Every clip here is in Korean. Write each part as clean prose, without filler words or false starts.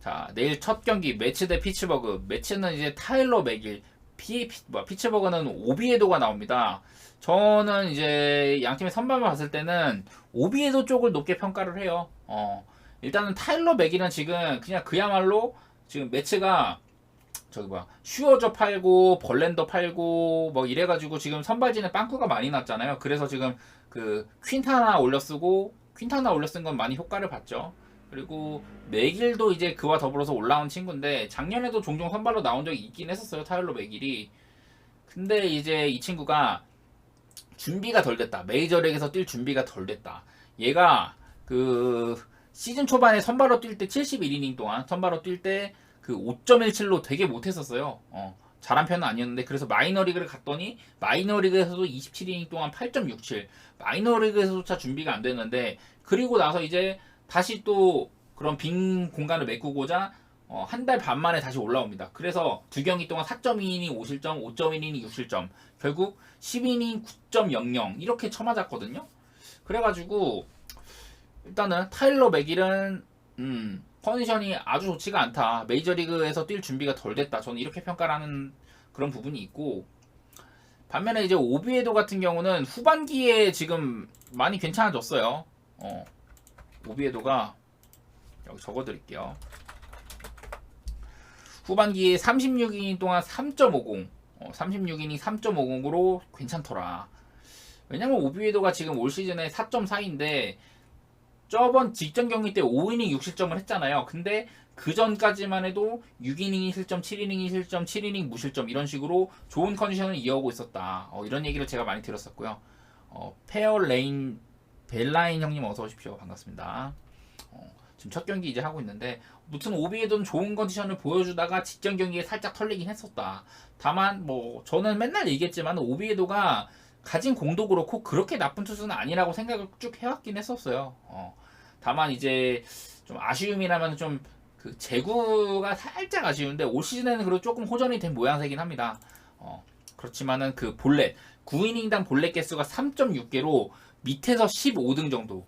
자, 내일 첫 경기 매치 대 피츠버그. 매치는 이제 타일러 맥일. 피츠버그는 오비에도가 나옵니다. 저는 이제 양팀의 선발만 봤을 때는 오비에도 쪽을 높게 평가를 해요. 일단은 타일러 맥일은 지금 그냥 그야말로 지금 매치가 저기 뭐야 슈어저 팔고 벌렌더 팔고 뭐 이래가지고 지금 선발진에 빵꾸가 많이 났잖아요. 그래서 지금 그 퀸타나 올려 쓴 건 많이 효과를 봤죠. 그리고 맥일도 이제 그와 더불어서 올라온 친구인데 작년에도 종종 선발로 나온 적이 있긴 했었어요. 타일러 맥일이. 근데 이제 이 친구가 준비가 덜 됐다. 메이저리그에서 뛸 준비가 덜 됐다. 얘가 그 시즌 초반에 선발로 뛸 때 71이닝 동안 선발로 뛸 때 그 5.17로 되게 못했었어요. 잘한 편은 아니었는데 그래서 마이너리그를 갔더니 마이너리그에서도 27이닝 동안 8.67 마이너리그에서조차 준비가 안 됐는데 그리고 나서 이제 다시 또 그런 빈 공간을 메꾸고자 한 달 반 만에 다시 올라옵니다. 그래서 두 경기 동안 4.2이닝 5실점, 5.1이닝 6실점, 결국 10이닝 9.00 이렇게 쳐맞았거든요. 그래가지고 일단은 타일러 맥일은 컨디션이 아주 좋지가 않다. 메이저리그에서 뛸 준비가 덜 됐다. 저는 이렇게 평가를 하는 그런 부분이 있고 반면에 이제 오비에도 같은 경우는 후반기에 지금 많이 괜찮아졌어요. 오비에도가 여기 적어드릴게요. 후반기에 36이닝 동안 3.50 36이닝 3.50으로 괜찮더라. 왜냐면 오비에도가 지금 올 시즌에 4.4인데 저번 직전 경기 때 5이닝 6실점을 했잖아요. 근데 그 전까지만 해도 6이닝 1실점, 7이닝 1실점, 7이닝 무실점 이런 식으로 좋은 컨디션을 이어오고 있었다. 이런 얘기를 제가 많이 들었었고요. 페어레인 벨라인 형님 어서 오십시오. 반갑습니다. 지금 첫 경기 이제 하고 있는데 무튼 오비에도는 좋은 컨디션을 보여주다가 직전 경기에 살짝 털리긴 했었다. 다만 뭐 저는 맨날 얘기했지만 오비에도가 가진 공도 그렇고 그렇게 나쁜 투수는 아니라고 생각을 쭉 해왔긴 했었어요. 다만 이제 좀 아쉬움이라면 좀 그 제구가 살짝 아쉬운데 올 시즌에는 그래도 조금 호전이 된 모양새긴 합니다. 그렇지만은 그 볼넷 9이닝당 볼넷 개수가 3.6개로 밑에서 15등 정도.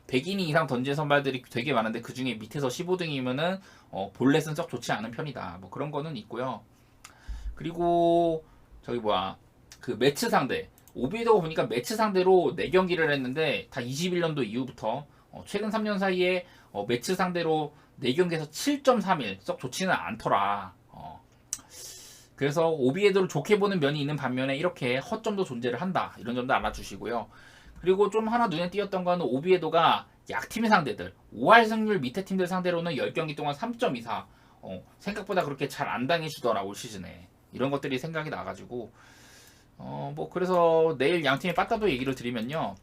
100이닝 이상 던진 선발들이 되게 많은데 그 중에 밑에서 15등이면은 볼넷은 썩 좋지 않은 편이다. 뭐 그런 거는 있고요. 그리고 저기 뭐야 그 매치 상대 오비에도가 보니까 매치 상대로 4경기를 했는데 다 21년도 이후부터 최근 3년 사이에 매치 상대로 4경기에서 7.31 썩 좋지는 않더라. 그래서 오비에도를 좋게 보는 면이 있는 반면에 이렇게 허점도 존재를 한다. 이런 점도 알아주시고요. 그리고 좀 하나 눈에 띄었던 거는 오비에도가 약팀의 상대들 5할 승률 밑에 팀들 상대로는 10경기 동안 3.24 생각보다 그렇게 잘 안 당해주더라 올 시즌에. 이런 것들이 생각이 나가지고 뭐 그래서 내일 양팀의 빠따도 얘기를 드리면요.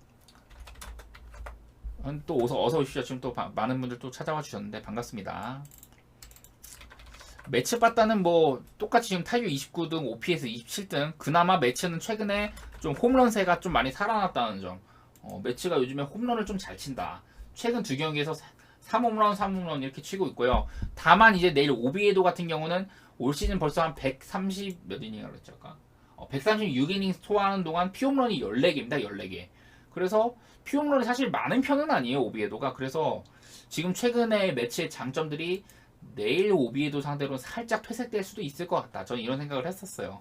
또 어서 오십시오. 지금 또 많은 분들 또 찾아와 주셨는데 반갑습니다. 매치 빠따는 뭐 똑같이 지금 타율 29등, OPS 27등. 그나마 매치는 최근에 좀 홈런세가 좀 많이 살아났다는 점. 매치가 요즘에 홈런을 좀 잘 친다. 최근 두 경기에서 3홈런, 3홈런 이렇게 치고 있고요. 다만 이제 내일 오비에도 같은 경우는 올 시즌 벌써 한 130 몇 이닝이라고 그랬죠 아까? 136이닝 소화하는 동안 피홈런이 14개입니다. 14개. 그래서 피홈런이 사실 많은 편은 아니에요. 오비에도가. 그래서 지금 최근에 매치의 장점들이 내일 오비에도 상대로 살짝 퇴색될 수도 있을 것 같다. 저는 이런 생각을 했었어요.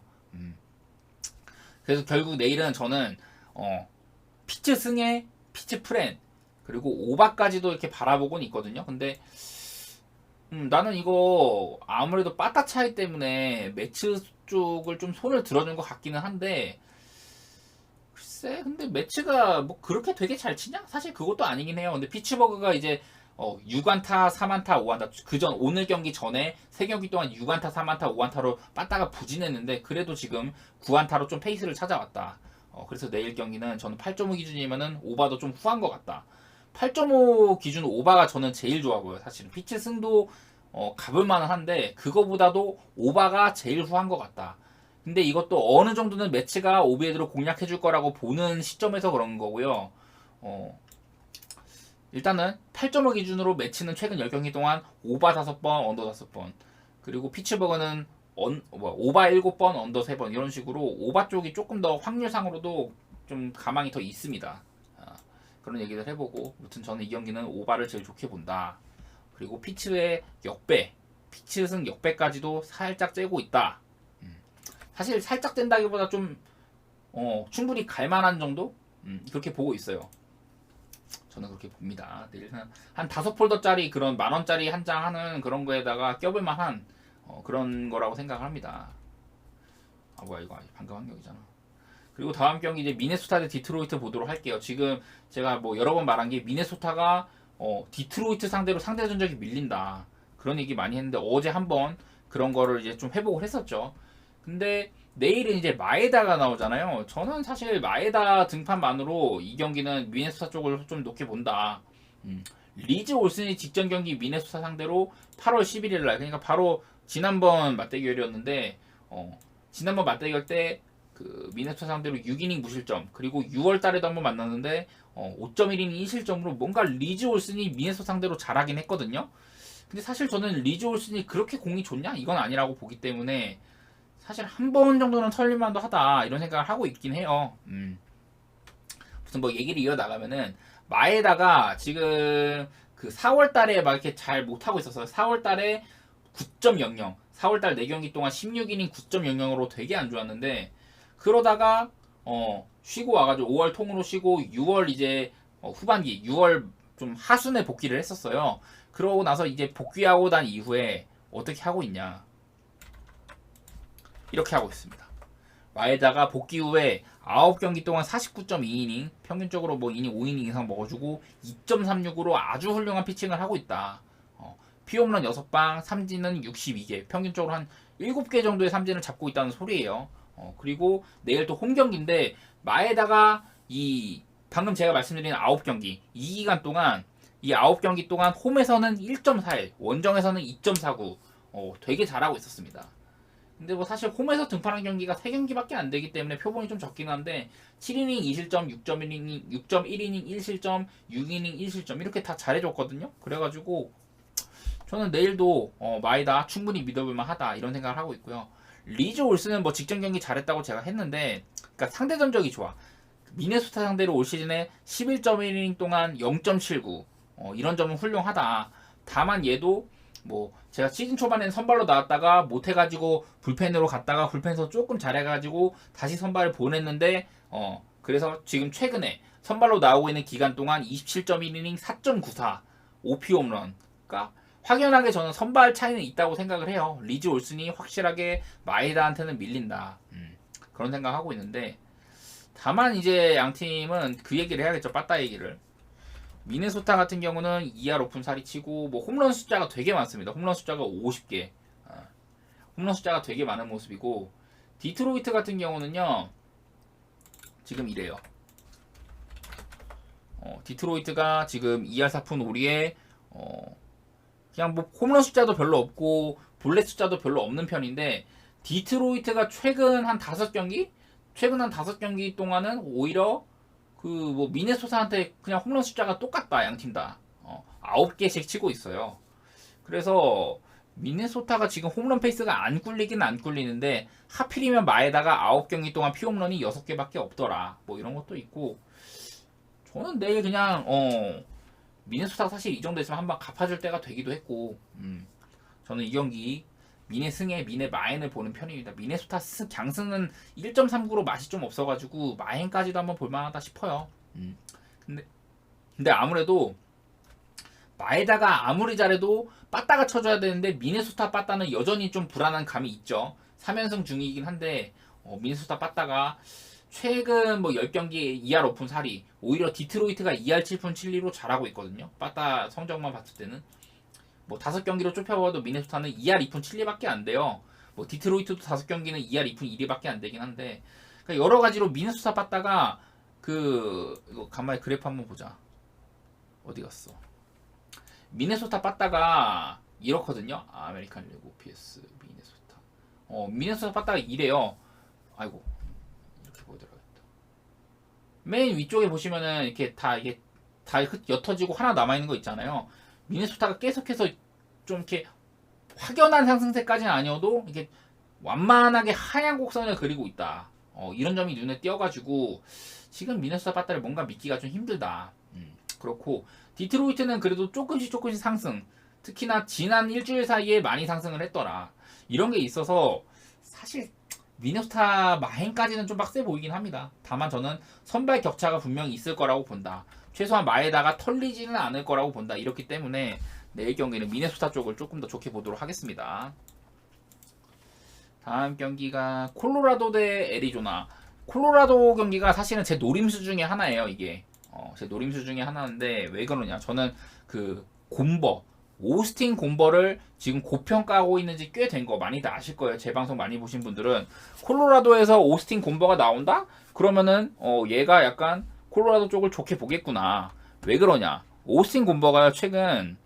그래서 결국 내일은 저는 피츠 승에 피츠 프렌 그리고 오바까지도 이렇게 바라보고는 있거든요. 근데 나는 이거 아무래도 빠따 차이 때문에 매치 쪽을 좀 손을 들어준 것 같기는 한데 글쎄 근데 매치가 뭐 그렇게 되게 잘 치냐? 사실 그것도 아니긴 해요. 근데 피츠버그가 이제 6안타, 3안타, 5안타 그전 오늘 경기 전에 3경기 동안 6안타, 3안타, 5안타로 빠따가 부진했는데 그래도 지금 9안타로 좀 페이스를 찾아왔다. 그래서 내일 경기는 저는 8.5 기준이면은 오바도 좀 후한 것 같다. 8.5 기준 오바가 저는 제일 좋아 보여요. 사실은 피치 승도 가볼 만은 한데 그거보다도 오바가 제일 후한 것 같다. 근데 이것도 어느 정도는 매치가 오비에드로 공략해 줄 거라고 보는 시점에서 그런 거고요. 일단은 8.5 기준으로 매치는 최근 10경기 동안 오바 5번, 언더 5번. 그리고 피츠버그는 오바 7번, 언더 3번 이런 식으로 오바 쪽이 조금 더 확률상으로도 좀 가망이 더 있습니다. 그런 얘기를 해보고 아무튼 저는 이 경기는 오바를 제일 좋게 본다. 그리고 피츠의 역배, 피츠승 역배까지도 살짝 째고 있다. 사실 살짝 뗀다기보다 좀 충분히 갈만한 정도? 그렇게 보고 있어요. 저는 그렇게 봅니다. 내일 한 5폴더짜리 그런 만원짜리 한 장 하는 그런 거에다가 껴볼 만한 그런 거라고 생각을 합니다. 아 뭐야 이거 방금 한 경기잖아. 그리고 다음 경기 이제 미네소타 대 디트로이트 보도록 할게요. 지금 제가 뭐 여러 번 말한 게 미네소타가 디트로이트 상대로 상대 전적이 밀린다. 그런 얘기 많이 했는데 어제 한번 그런 거를 이제 좀 회복을 했었죠. 근데 내일은 이제 마에다가 나오잖아요. 저는 사실 마에다 등판만으로 이 경기는 미네소타 쪽을 좀 높게 본다. 리즈 올슨이 직전 경기 미네소타 상대로 8월 11일 날, 그러니까 바로 지난번 맞대결이었는데 지난번 맞대결 때 그 미네소타 상대로 6이닝 무실점, 그리고 6월 달에도 한번 만났는데 5.1이닝 1실점으로 뭔가 리즈 올슨이 미네소타 상대로 잘하긴 했거든요. 근데 사실 저는 리즈 올슨이 그렇게 공이 좋냐? 이건 아니라고 보기 때문에 사실 한 번 정도는 털릴만도 하다 이런 생각을 하고 있긴 해요. 무슨 뭐 얘기를 이어나가면은 마에다가 지금 그 4월 달에 막 이렇게 잘 못하고 있었어요. 4월 달에 9.00, 4월 달 4경기 동안 16이닝 9.00으로 되게 안 좋았는데, 그러다가 쉬고 와가지고 5월 통으로 쉬고 6월 이제 후반기 6월 좀 하순에 복귀를 했었어요. 그러고 나서 이제 복귀하고 난 이후에 어떻게 하고 있냐, 이렇게 하고 있습니다. 마에다가 복귀 후에 9경기 동안 49.2이닝, 평균적으로 뭐 이닝 5이닝 이상 먹어주고 2.36으로 아주 훌륭한 피칭을 하고 있다. 피홈런 6방, 삼진은 62개, 평균적으로 한 7개 정도의 삼진을 잡고 있다는 소리예요. 그리고 내일 또 홈경기인데 마에다가 이 방금 제가 말씀드린 9경기, 이 기간 동안 이 9경기 동안 홈에서는 1.41, 원정에서는 2.49, 되게 잘하고 있었습니다. 근데 뭐 사실 홈에서 등판한 경기가 3경기밖에 안 되기 때문에 표본이 좀 적긴 한데 7이닝 2실점, 6.1이닝 1실점, 6이닝 1실점 이렇게 다 잘해줬거든요. 그래가지고 저는 내일도 마에다 충분히 믿어볼만 하다 이런 생각을 하고 있고요. 리즈 올슨은 뭐 직전 경기 잘했다고 제가 했는데, 그러니까 상대 전적이 좋아. 미네소타 상대로 올 시즌에 11.1이닝 동안 0.79, 이런 점은 훌륭하다. 다만 얘도 뭐 제가 시즌 초반에는 선발로 나왔다가 못해가지고 불펜으로 갔다가 불펜에서 조금 잘해가지고 다시 선발을 보냈는데 그래서 지금 최근에 선발로 나오고 있는 기간 동안 27.1이닝 4.94 OP 홈런. 그러니까 확연하게 저는 선발 차이는 있다고 생각을 해요. 리즈 올슨이 확실하게 마에다한테는 밀린다. 그런 생각하고 있는데, 다만 이제 양 팀은 그 얘기를 해야겠죠. 빠따 얘기를. 미네소타 같은 경우는 2할 오픈 살이 치고 뭐 홈런 숫자가 되게 많습니다. 홈런 숫자가 50개. 홈런 숫자가 되게 많은 모습이고, 디트로이트 같은 경우는요 지금 이래요. 디트로이트가 지금 2할 4푼 5리에 그냥 뭐 홈런 숫자도 별로 없고 볼넷 숫자도 별로 없는 편인데, 디트로이트가 최근 한 5경기 동안은 오히려 그 뭐 미네소타한테 그냥 홈런 숫자가 똑같다. 양팀 다 9개씩 치고 있어요. 그래서 미네소타가 지금 홈런 페이스가 안 꿀리긴 안 꿀리는데, 하필이면 마에다가 9경기 동안 피홈런이 6개밖에 없더라. 뭐 이런 것도 있고, 저는 내일 그냥 미네소타가 사실 이 정도 있으면 한번 갚아줄 때가 되기도 했고, 저는 이 경기 미네 승에 미네 마엔을 보는 편입니다. 미네소타 강승은 1.39로 맛이 좀 없어가지고 마엔까지도 한번 볼만하다 싶어요. 근데 아무래도 마에다가 아무리 잘해도 빠따가 쳐줘야 되는데, 미네소타 빠따는 여전히 좀 불안한 감이 있죠. 3연승 중이긴 한데 미네소타 빠따가 최근 뭐 10경기 2할 오픈 4리, 오히려 디트로이트가 2할 7푼 7리로 잘하고 있거든요. 빠따 성적만 봤을 때는 뭐 5경기로 좁혀봐도 미네소타는 2할 2푼 7리밖에 안 돼요. 뭐 디트로이트도 5경기는 2할 2푼 1리밖에 안 되긴 한데, 그러니까 여러 가지로 미네소타 빠따가 이거 간만에 그래프 한번 보자. 어디 갔어? 미네소타 빠따가 이렇거든요. 아메리칸 리그 OPS 미네소타. 미네소타 빠따가 이래요. 아이고, 이렇게 보여드려야겠다. 맨 위쪽에 보시면은 이렇게 다 옅어지고 하나 남아있는 거 있잖아요. 미네소타가 계속해서 좀 이렇게 확연한 상승세까지는 아니어도 이렇게 완만하게 하얀 곡선을 그리고 있다. 이런 점이 눈에 띄어가지고 지금 미네소타 빠따를 뭔가 믿기가 좀 힘들다. 그렇고 디트로이트는 그래도 조금씩 상승. 특히나 지난 일주일 사이에 많이 상승을 했더라. 이런 게 있어서 사실 미네소타 마행까지는 좀 빡세 보이긴 합니다. 다만 저는 선발 격차가 분명히 있을 거라고 본다. 최소한 마에다가 털리지는 않을 거라고 본다. 이렇기 때문에 내일 경기는 미네소타 쪽을 조금 더 좋게 보도록 하겠습니다. 다음 경기가 콜로라도 대 애리조나. 콜로라도 경기가 사실은 제 노림수 중에 하나예요. 이게 제 노림수 중에 하나인데 왜 그러냐, 저는 그 곰버 오스틴 곰버를 지금 고평가하고 있는지 꽤 된 거 많이들 아실 거예요. 제 방송 많이 보신 분들은 콜로라도에서 오스틴 곰버가 나온다? 그러면은 얘가 약간 콜로라도 쪽을 좋게 보겠구나. 왜 그러냐, 오스틴 곰버가 최근에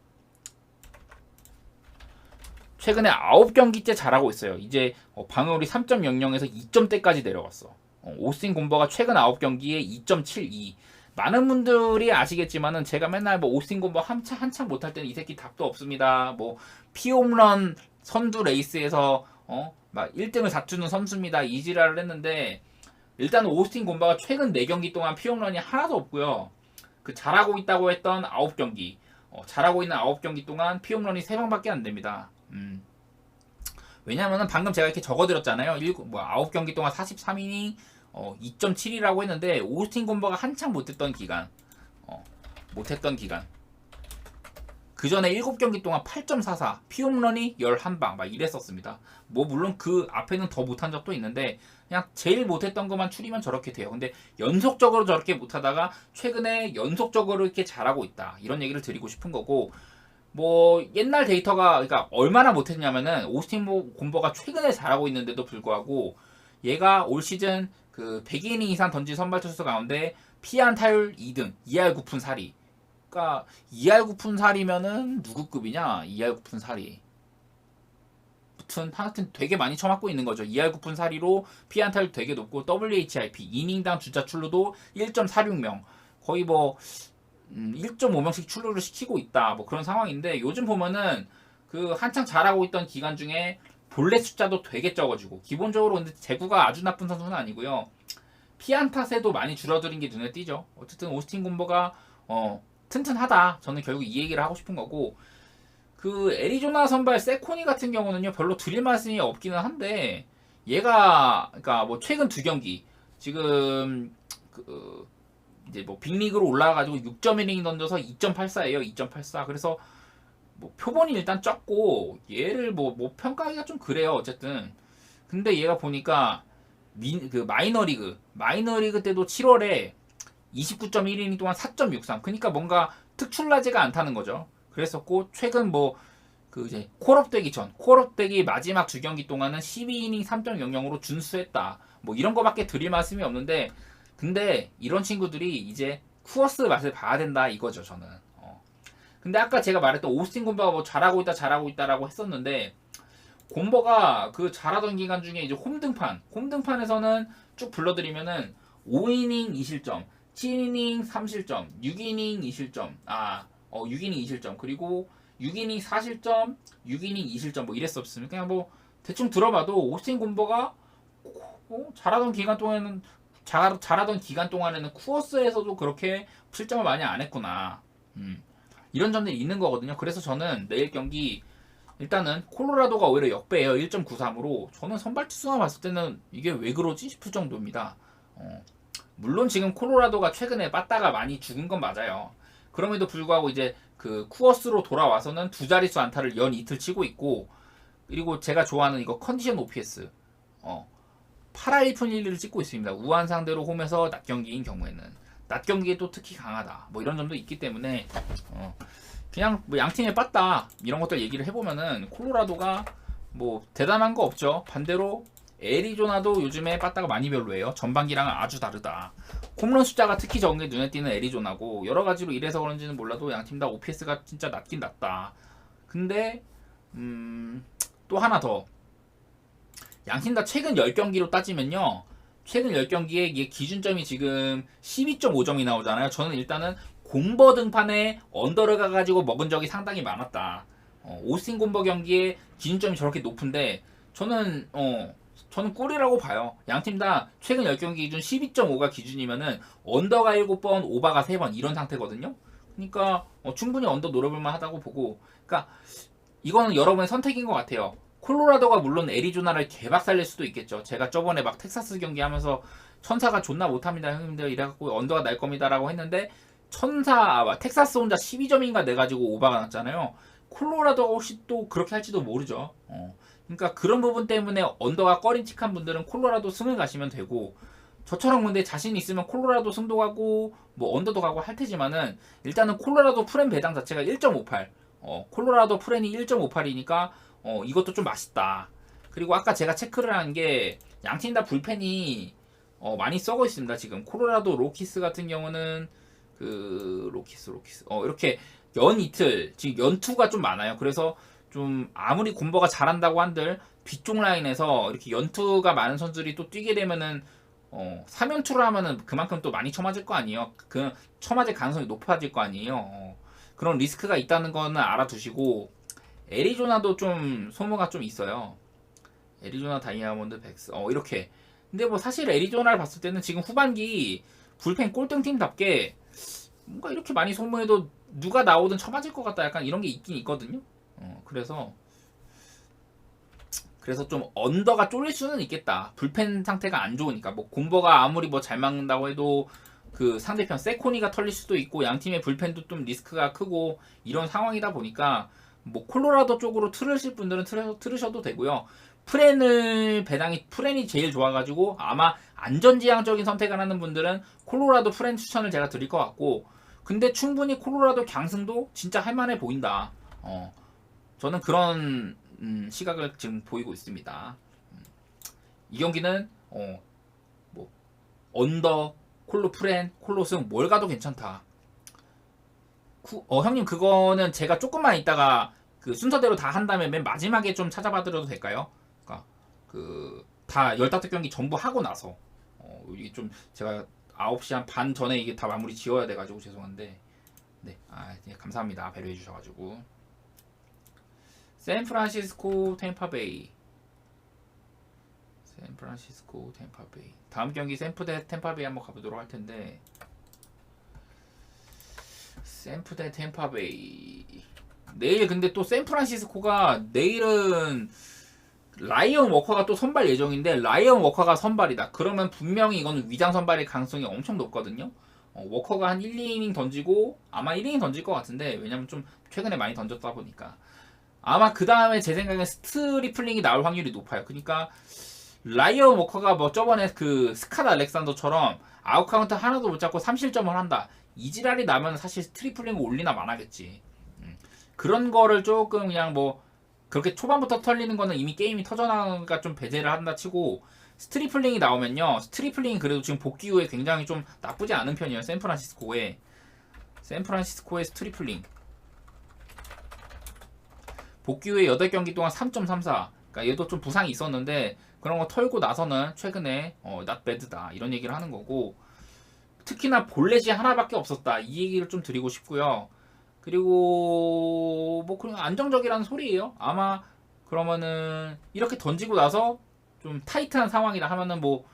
9경기째 잘하고 있어요. 이제 방어율이 3.00에서 2점대까지 내려갔어. 오스틴 곰버가 최근 9경기에 2.72. 많은 분들이 아시겠지만은 제가 맨날 뭐 오스틴 곰버 한참 못할 때는 이 새끼 답도 없습니다. 뭐 피홈런 선두 레이스에서 막 1등을 다투는 선수입니다. 이 지랄을 했는데, 일단 오스틴 곰버가 최근 4경기 동안 피홈런이 하나도 없고요. 그 잘하고 있다고 했던 9경기, 잘하고 있는 9경기 동안 피홈런이 3방밖에 안 됩니다. 왜냐면은 방금 제가 이렇게 적어드렸잖아요. 9경기 동안 43이닝 2.7이라고 했는데, 오스틴 곰버가 한창 못했던 기간, 그 전에 7경기 동안 8.44, 피홈런이 11방 막 이랬었습니다. 뭐 물론 그 앞에는 더 못한 적도 있는데 그냥 제일 못했던 것만 추리면 저렇게 돼요. 근데 연속적으로 저렇게 못하다가 최근에 연속적으로 이렇게 잘하고 있다, 이런 얘기를 드리고 싶은 거고, 뭐 옛날 데이터가 그러니까 얼마나 못했냐면은 오스틴 곰버가 최근에 잘하고 있는데도 불구하고 얘가 올 시즌 그 100이닝 이상 던진 선발 투수 가운데 피안 타율 2등, 2할 9푼 4리. 그러니까 2할 9푼 4리면은 누구 급이냐? 2할 9푼 4리. 하여튼 되게 많이 쳐맞고 있는 거죠. 2할 9푼 4리로 피안 타율 되게 높고, WHIP 이닝당 주자 출루도 1.46명. 거의 뭐 1.5명씩 출루를 시키고 있다, 뭐 그런 상황인데, 요즘 보면은 그 한창 잘하고 있던 기간 중에 볼넷 숫자도 되게 적어지고, 기본적으로 근데 제구가 아주 나쁜 선수는 아니고요. 피안타세도 많이 줄어드는 게 눈에 띄죠. 어쨌든 오스틴 곰버가 튼튼하다. 저는 결국 이 얘기를 하고 싶은 거고, 그 애리조나 선발 세코니 같은 경우는요 별로 드릴 말씀이 없기는 한데, 얘가 그러니까 뭐 최근 2경기 지금 그 이제 뭐 빅리그로 올라가가지고 6.1이닝 던져서 2.84예요. 2.84. 그래서 뭐 표본이 일단 적고 얘를 뭐 평가하기가 좀 그래요. 어쨌든 근데 얘가 보니까 그 마이너리그 때도 7월에 29.1이닝 동안 4.63. 그러니까 뭔가 특출나지가 않다는 거죠. 그랬었고, 최근 뭐 그 이제 콜업 되기 마지막 2경기 동안은 12이닝 3.00으로 준수했다. 뭐 이런 거밖에 드릴 말씀이 없는데, 근데 이런 친구들이 이제 쿠어스 맛을 봐야 된다 이거죠, 저는. 근데 아까 제가 말했던 오스틴 곰버가 뭐 잘하고 있다라고 했었는데, 곰버가 그 잘하던 기간 중에 이제 홈등판에서는 쭉 불러드리면은 5이닝 2실점, 7이닝 3실점, 6이닝 2실점, 6이닝 2실점, 그리고 6이닝 4실점, 6이닝 2실점 뭐 이랬었습니다. 그냥 뭐 대충 들어봐도 오스틴 곰버가 잘하던 기간 동안에는 쿠어스에서도 그렇게 실점을 많이 안 했구나. 이런 점들이 있는 거거든요. 그래서 저는 내일 경기 일단은 콜로라도가 오히려 역배예요. 1.93으로. 저는 선발 투수가 봤을 때는 이게 왜 그러지 싶을 정도입니다. 물론 지금 콜로라도가 최근에 빠따가 많이 죽은 건 맞아요. 그럼에도 불구하고 이제 그 쿠어스로 돌아와서는 2자릿수 안타를 연 이틀 치고 있고, 그리고 제가 좋아하는 이거 컨디션 OPS 8할 1푼 1리를 찍고 있습니다. 우한 상대로 홈에서 낮 경기인 경우에는 낮 경기에 또 특히 강하다. 뭐 이런 점도 있기 때문에 그냥 뭐 양팀에 빠따 이런 것들 얘기를 해보면은 콜로라도가 뭐 대단한 거 없죠. 반대로 애리조나도 요즘에 빠따가 많이 별로예요. 전반기랑은 아주 다르다. 홈런 숫자가 특히 적은 게 눈에 띄는 애리조나고, 여러 가지로 이래서 그런지는 몰라도 양팀 다 OPS가 진짜 낮긴 낮다. 근데 또 하나 더, 양팀 다 최근 10경기로 따지면요, 최근 10경기에 이게 기준점이 지금 12.5점이 나오잖아요. 저는 일단은 곰버 등판에 언더를 가가지고 먹은 적이 상당히 많았다. 오스틴 곰버 경기에 기준점이 저렇게 높은데 저는 꿀이라고 봐요. 양팀 다 최근 10경기 기준 12.5가 기준이면은 언더가 7번, 오바가 3번 이런 상태거든요. 그러니까 충분히 언더 노려볼만 하다고 보고, 그러니까 이거는 여러분의 선택인 것 같아요. 콜로라도가 물론 애리조나를 개박살낼 수도 있겠죠. 제가 저번에 막 텍사스 경기 하면서 천사가 존나 못합니다 형님들 이래갖고 언더가 날 겁니다라고 했는데 텍사스 혼자 12점인가 내가지고 오바가 났잖아요. 콜로라도가 혹시 또 그렇게 할지도 모르죠. 그러니까 그런 부분 때문에 언더가 꺼림칙한 분들은 콜로라도 승을 가시면 되고, 저처럼 근데 자신 있으면 콜로라도 승도 가고 뭐 언더도 가고 할 테지만은 일단은 콜로라도 프렌 배당 자체가 1.58, 콜로라도 프렌이 1.58이니까 이것도 좀 맛있다. 그리고 아까 제가 체크를 한 게 양팀 다 불펜이 많이 썩어 있습니다. 지금 콜로라도 로키스 같은 경우는 그 로키스 이렇게 연 이틀 지금 연투가 좀 많아요. 그래서 좀 아무리 곰버가 잘한다고 한들 뒤쪽 라인에서 이렇게 연투가 많은 선수들이 또 뛰게 되면은 3연투를 하면은 그만큼 또 많이 쳐맞을 거 아니에요. 그 쳐맞을 가능성이 높아질 거 아니에요. 그런 리스크가 있다는 거는 알아두시고, 애리조나도 좀 소모가 좀 있어요. 애리조나 다이아몬드 백스 이렇게. 근데 뭐 사실 애리조나를 봤을 때는 지금 후반기 불펜 꼴등팀답게 뭔가 이렇게 많이 소모해도 누가 나오든 쳐맞을 것 같다, 약간 이런 게 있긴 있거든요. 그래서 좀 언더가 쫄릴 수는 있겠다. 불펜 상태가 안 좋으니까. 뭐 곰버가 아무리 뭐 잘 막는다고 해도 그 상대편 세코니가 털릴 수도 있고 양팀의 불펜도 좀 리스크가 크고 이런 상황이다 보니까 뭐 콜로라도 쪽으로 틀으실 분들은 틀으셔도 되고요. 프렌이 제일 좋아가지고 아마 안전지향적인 선택을 하는 분들은 콜로라도 프렌 추천을 제가 드릴 것 같고, 근데 충분히 콜로라도 강승도 진짜 할만해 보인다. 저는 그런 시각을 지금 보이고 있습니다. 이 경기는 뭐 언더, 콜로 프렌, 콜로승 뭘 가도 괜찮다. 형님 그거는 제가 조금만 있다가 그 순서대로 다 한 다음에 맨 마지막에 좀 찾아봐 드려도 될까요? 그러니까 그 다 15경기 전부 하고 나서 이게 좀 제가 9시 한 반 전에 이게 다 마무리 지어야 돼가지고 죄송한데, 네, 네, 감사합니다. 배려해 주셔가지고. 샌프란시스코 템파베이. 다음 경기 샌프 대 템파베이 한번 가보도록 할 텐데, 샌프 대 템파베이. 내일 근데 또 샌프란시스코가 내일은 라이언 워커가 또 선발 예정인데, 라이언 워커가 선발이다. 그러면 분명히 이거는 위장 선발일 가능성이 엄청 높거든요. 워커가 한 1, 2이닝 던지고 아마 1이닝 던질 것 같은데, 왜냐면 좀 최근에 많이 던졌다 보니까 아마 그 다음에 제 생각엔 스트리플링이 나올 확률이 높아요. 그러니까 라이언 워커가 뭐 저번에 그 스캇 알렉산더처럼 아웃카운트 하나도 못 잡고 3실점을 한다, 이 지랄이 나면 사실 스트리플링을 올리나 마나겠지. 그런 거를 조금 그냥 뭐 그렇게 초반부터 털리는 거는 이미 게임이 터져나가니까 좀 배제를 한다 치고, 스트리플링이 나오면요, 스트리플링이 그래도 지금 복귀 후에 굉장히 좀 나쁘지 않은 편이에요. 샌프란시스코의 스트리플링 복귀 후에 8경기 동안 3.34. 그러니까 얘도 좀 부상이 있었는데 그런 거 털고 나서는 최근에 not bad다 이런 얘기를 하는 거고, 특히나 볼넷이 하나밖에 없었다 이 얘기를 좀 드리고 싶고요. 그리고 뭐 그냥 안정적이라는 소리예요. 아마 그러면은 이렇게 던지고 나서 좀 타이트한 상황이다 하면은 뭐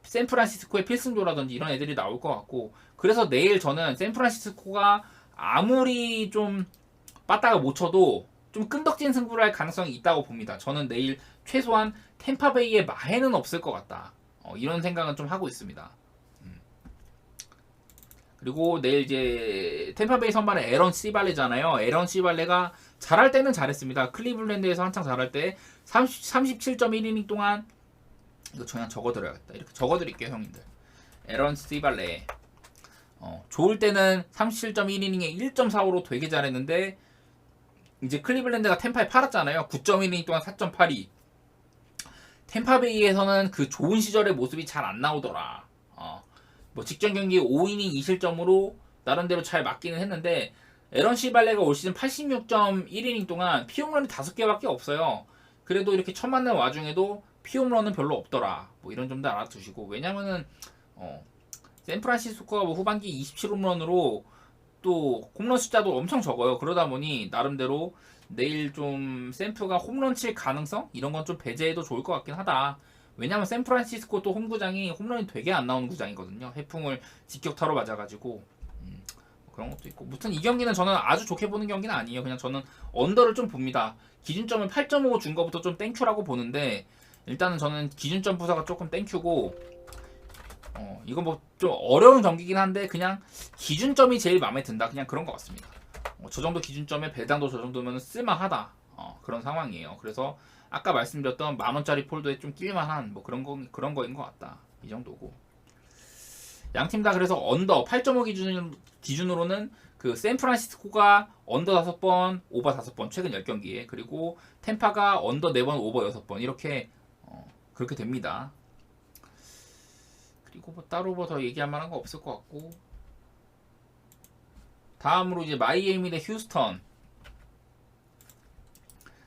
샌프란시스코의 필승조라든지 이런 애들이 나올 것 같고, 그래서 내일 저는 샌프란시스코가 아무리 좀 빠따가 못 쳐도 좀 끈덕진 승부를 할 가능성이 있다고 봅니다. 저는 내일 최소한 템파베이의 마해는 없을 것 같다, 이런 생각은 좀 하고 있습니다. 그리고 내일 이제 템파베이 선발은 에런 시발레잖아요. 에런 시발레가 잘할 때는 잘했습니다. 클리블랜드에서 한창 잘할 때 37.1이닝 동안, 이거 그냥 적어드려야겠다. 이렇게 적어드릴게요 형님들. 에런 시발레 좋을 때는 37.1이닝에 1.45로 되게 잘했는데, 이제 클리블랜드가 템파에 팔았잖아요. 9.1이닝 동안 4.82. 템파베이에서는 그 좋은 시절의 모습이 잘 안 나오더라. 뭐 직전 경기 5이닝 2실점으로 나름대로 잘 맞기는 했는데, 에런 시발레가 올 시즌 86.1이닝 동안 피홈런이 5개밖에 없어요. 그래도 이렇게 첫 만난 와중에도 피홈런은 별로 없더라. 뭐 이런 점도 알아두시고, 왜냐면은 샌프란시스코가 뭐 후반기 27홈런으로 또 홈런 숫자도 엄청 적어요. 그러다 보니 나름대로 내일 좀 샌프가 홈런 칠 가능성 이런 건 좀 배제해도 좋을 것 같긴 하다. 왜냐면 샌프란시스코 또 홈구장이 홈런이 되게 안 나오는 구장이거든요. 해풍을 직격타로 맞아가지고 그런 것도 있고. 무튼 이 경기는 저는 아주 좋게 보는 경기는 아니에요. 그냥 저는 언더를 좀 봅니다. 기준점을 8.5 준 거부터 좀 땡큐라고 보는데, 일단은 저는 기준점 부사가 조금 땡큐고, 이건 뭐 좀 어려운 경기긴 한데 그냥 기준점이 제일 마음에 든다. 그냥 그런 것 같습니다. 저 정도 기준점에 배당도 저 정도면 쓸만하다. 그런 상황이에요. 그래서 아까 말씀드렸던 10,000원짜리 폴더에 좀 낄만한 뭐 그런 거인 것 같다. 이 정도고. 양팀 다 그래서 언더 8.5 기준으로는 그 샌프란시스코가 언더 5번, 오버 5번 최근 10경기에, 그리고 템파가 언더 4번, 오버 6번 이렇게 그렇게 됩니다. 그리고 뭐 따로 뭐 더 얘기할 만한 거 없을 것 같고, 다음으로 이제 마이애미 대 휴스턴.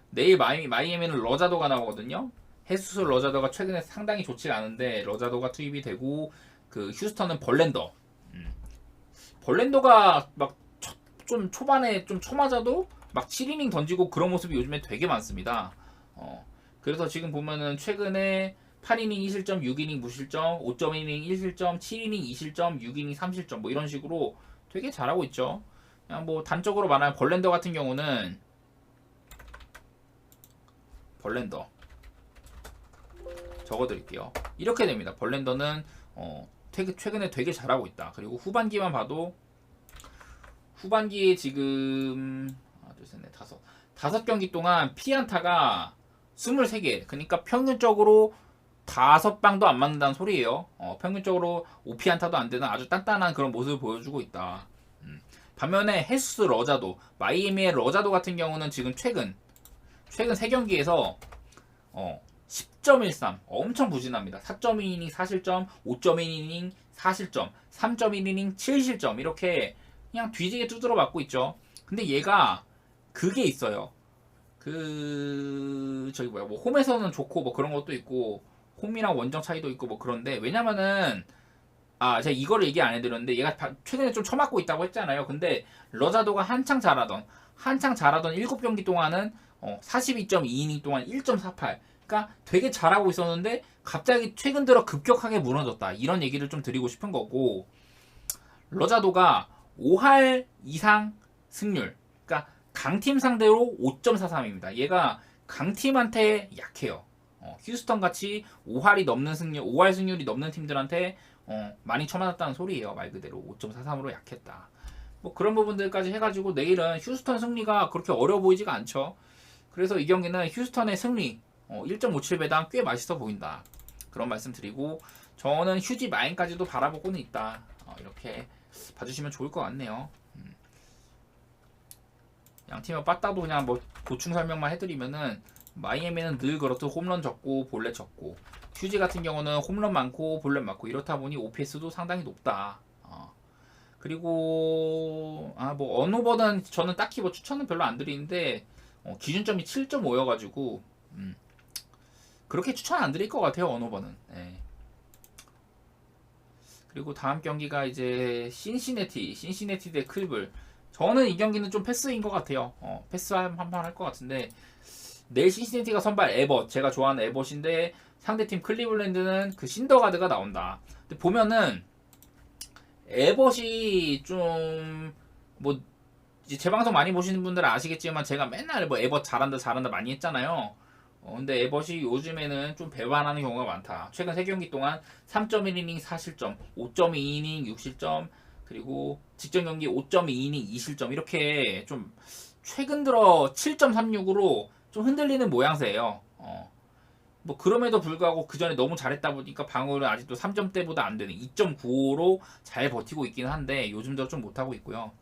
내일 마이애미는 러자도가 나오거든요. 헤수스 러자도가 최근에 상당히 좋지 않은데 러자도가 투입이 되고, 그 휴스턴은 벌렌더. 벌렌더가 막 좀 초반에 좀 쳐맞아도 막 7이닝 던지고 그런 모습이 요즘에 되게 많습니다. 그래서 지금 보면은 최근에 8이닝 2실점, 6이닝 무실점, 5.1이닝 1실점, 7이닝 2실점, 6이닝 3실점 뭐 이런 식으로 되게 잘하고 있죠. 그냥 뭐 단적으로 말하면 벌렌더 같은 경우는 벌렌더 적어드릴게요. 이렇게 됩니다. 벌렌더는 최근에 되게 잘하고 있다. 그리고 후반기만 봐도 후반기에 지금 하나, 둘, 셋, 넷, 다섯 경기 동안 피안타가 23개. 그러니까 평균적으로 5방도 안 맞는다는 소리예요. 평균적으로 5피안타도 안 되는 아주 단단한 그런 모습을 보여주고 있다. 반면에 헤수스 러자도, 마이애미의 러자도 같은 경우는 지금 최근 3경기에서 10.13 엄청 부진합니다. 4.2이닝 4실점, 5.1이닝 4실점, 3.1이닝 7실점 이렇게 그냥 뒤지게 두드러 맞고 있죠. 근데 얘가 그게 있어요. 저기 뭐야, 뭐 홈에서는 좋고 뭐 그런 것도 있고, 홈이랑 원정 차이도 있고 뭐 그런데, 왜냐면은 제가 이거를 얘기 안 해드렸는데 얘가 최근에 좀 처맞고 있다고 했잖아요. 근데 러자도가 한창 잘하던 7경기 동안은 42.2이닝 동안 1.48, 그러니까 되게 잘하고 있었는데 갑자기 최근 들어 급격하게 무너졌다. 이런 얘기를 좀 드리고 싶은 거고, 러자도가 5할 이상 승률, 그러니까 강팀 상대로 5.43입니다. 얘가 강팀한테 약해요. 휴스턴 같이 5할 승률이 넘는 팀들한테 많이 쳐맞았다는 소리예요. 말 그대로 5.43으로 약했다. 뭐 그런 부분들까지 해가지고 내일은 휴스턴 승리가 그렇게 어려워 보이지가 않죠. 그래서 이 경기는 휴스턴의 승리 1.57배당 꽤 맛있어 보인다. 그런 말씀 드리고, 저는 휴지 마인까지도 바라보고는 있다. 이렇게 봐주시면 좋을 것 같네요. 양팀의 빠따도 그냥 뭐 보충 설명만 해드리면은, 마이애미는 늘 그렇듯 홈런 적고 볼넷 적고, 휴지 같은 경우는 홈런 많고 볼넷 많고 이렇다 보니 OPS도 상당히 높다. 그리고 뭐 언오버는 저는 딱히 뭐 추천은 별로 안 드리는데 기준점이 7.5여가지고 그렇게 추천 안 드릴 것 같아요. 언오버는. 네. 그리고 다음 경기가 이제 신시내티 대 클블. 저는 이 경기는 좀 패스인 것 같아요. 패스 한판 할 것 같은데, 내일 신시내티가 선발 에벗, 제가 좋아하는 에벗인데 상대팀 클리블랜드는 그 신더가드가 나온다. 근데 보면은 에벗이 좀 뭐 이제 제 방송 많이 보시는 분들은 아시겠지만 제가 맨날 뭐 에벗 잘한다 많이 했잖아요. 근데 에벗이 요즘에는 좀 배반하는 경우가 많다. 최근 3경기 동안 3.1이닝 4실점, 5.2이닝 6실점, 그리고 직전 경기 5.2이닝 2실점 이렇게 좀 최근 들어 7.36으로 좀 흔들리는 모양새예요. 뭐 그럼에도 불구하고 그 전에 너무 잘했다 보니까 방어율은 아직도 3점대보다 안 되는 2.95로 잘 버티고 있긴 한데 요즘 들어 좀 못하고 있고요.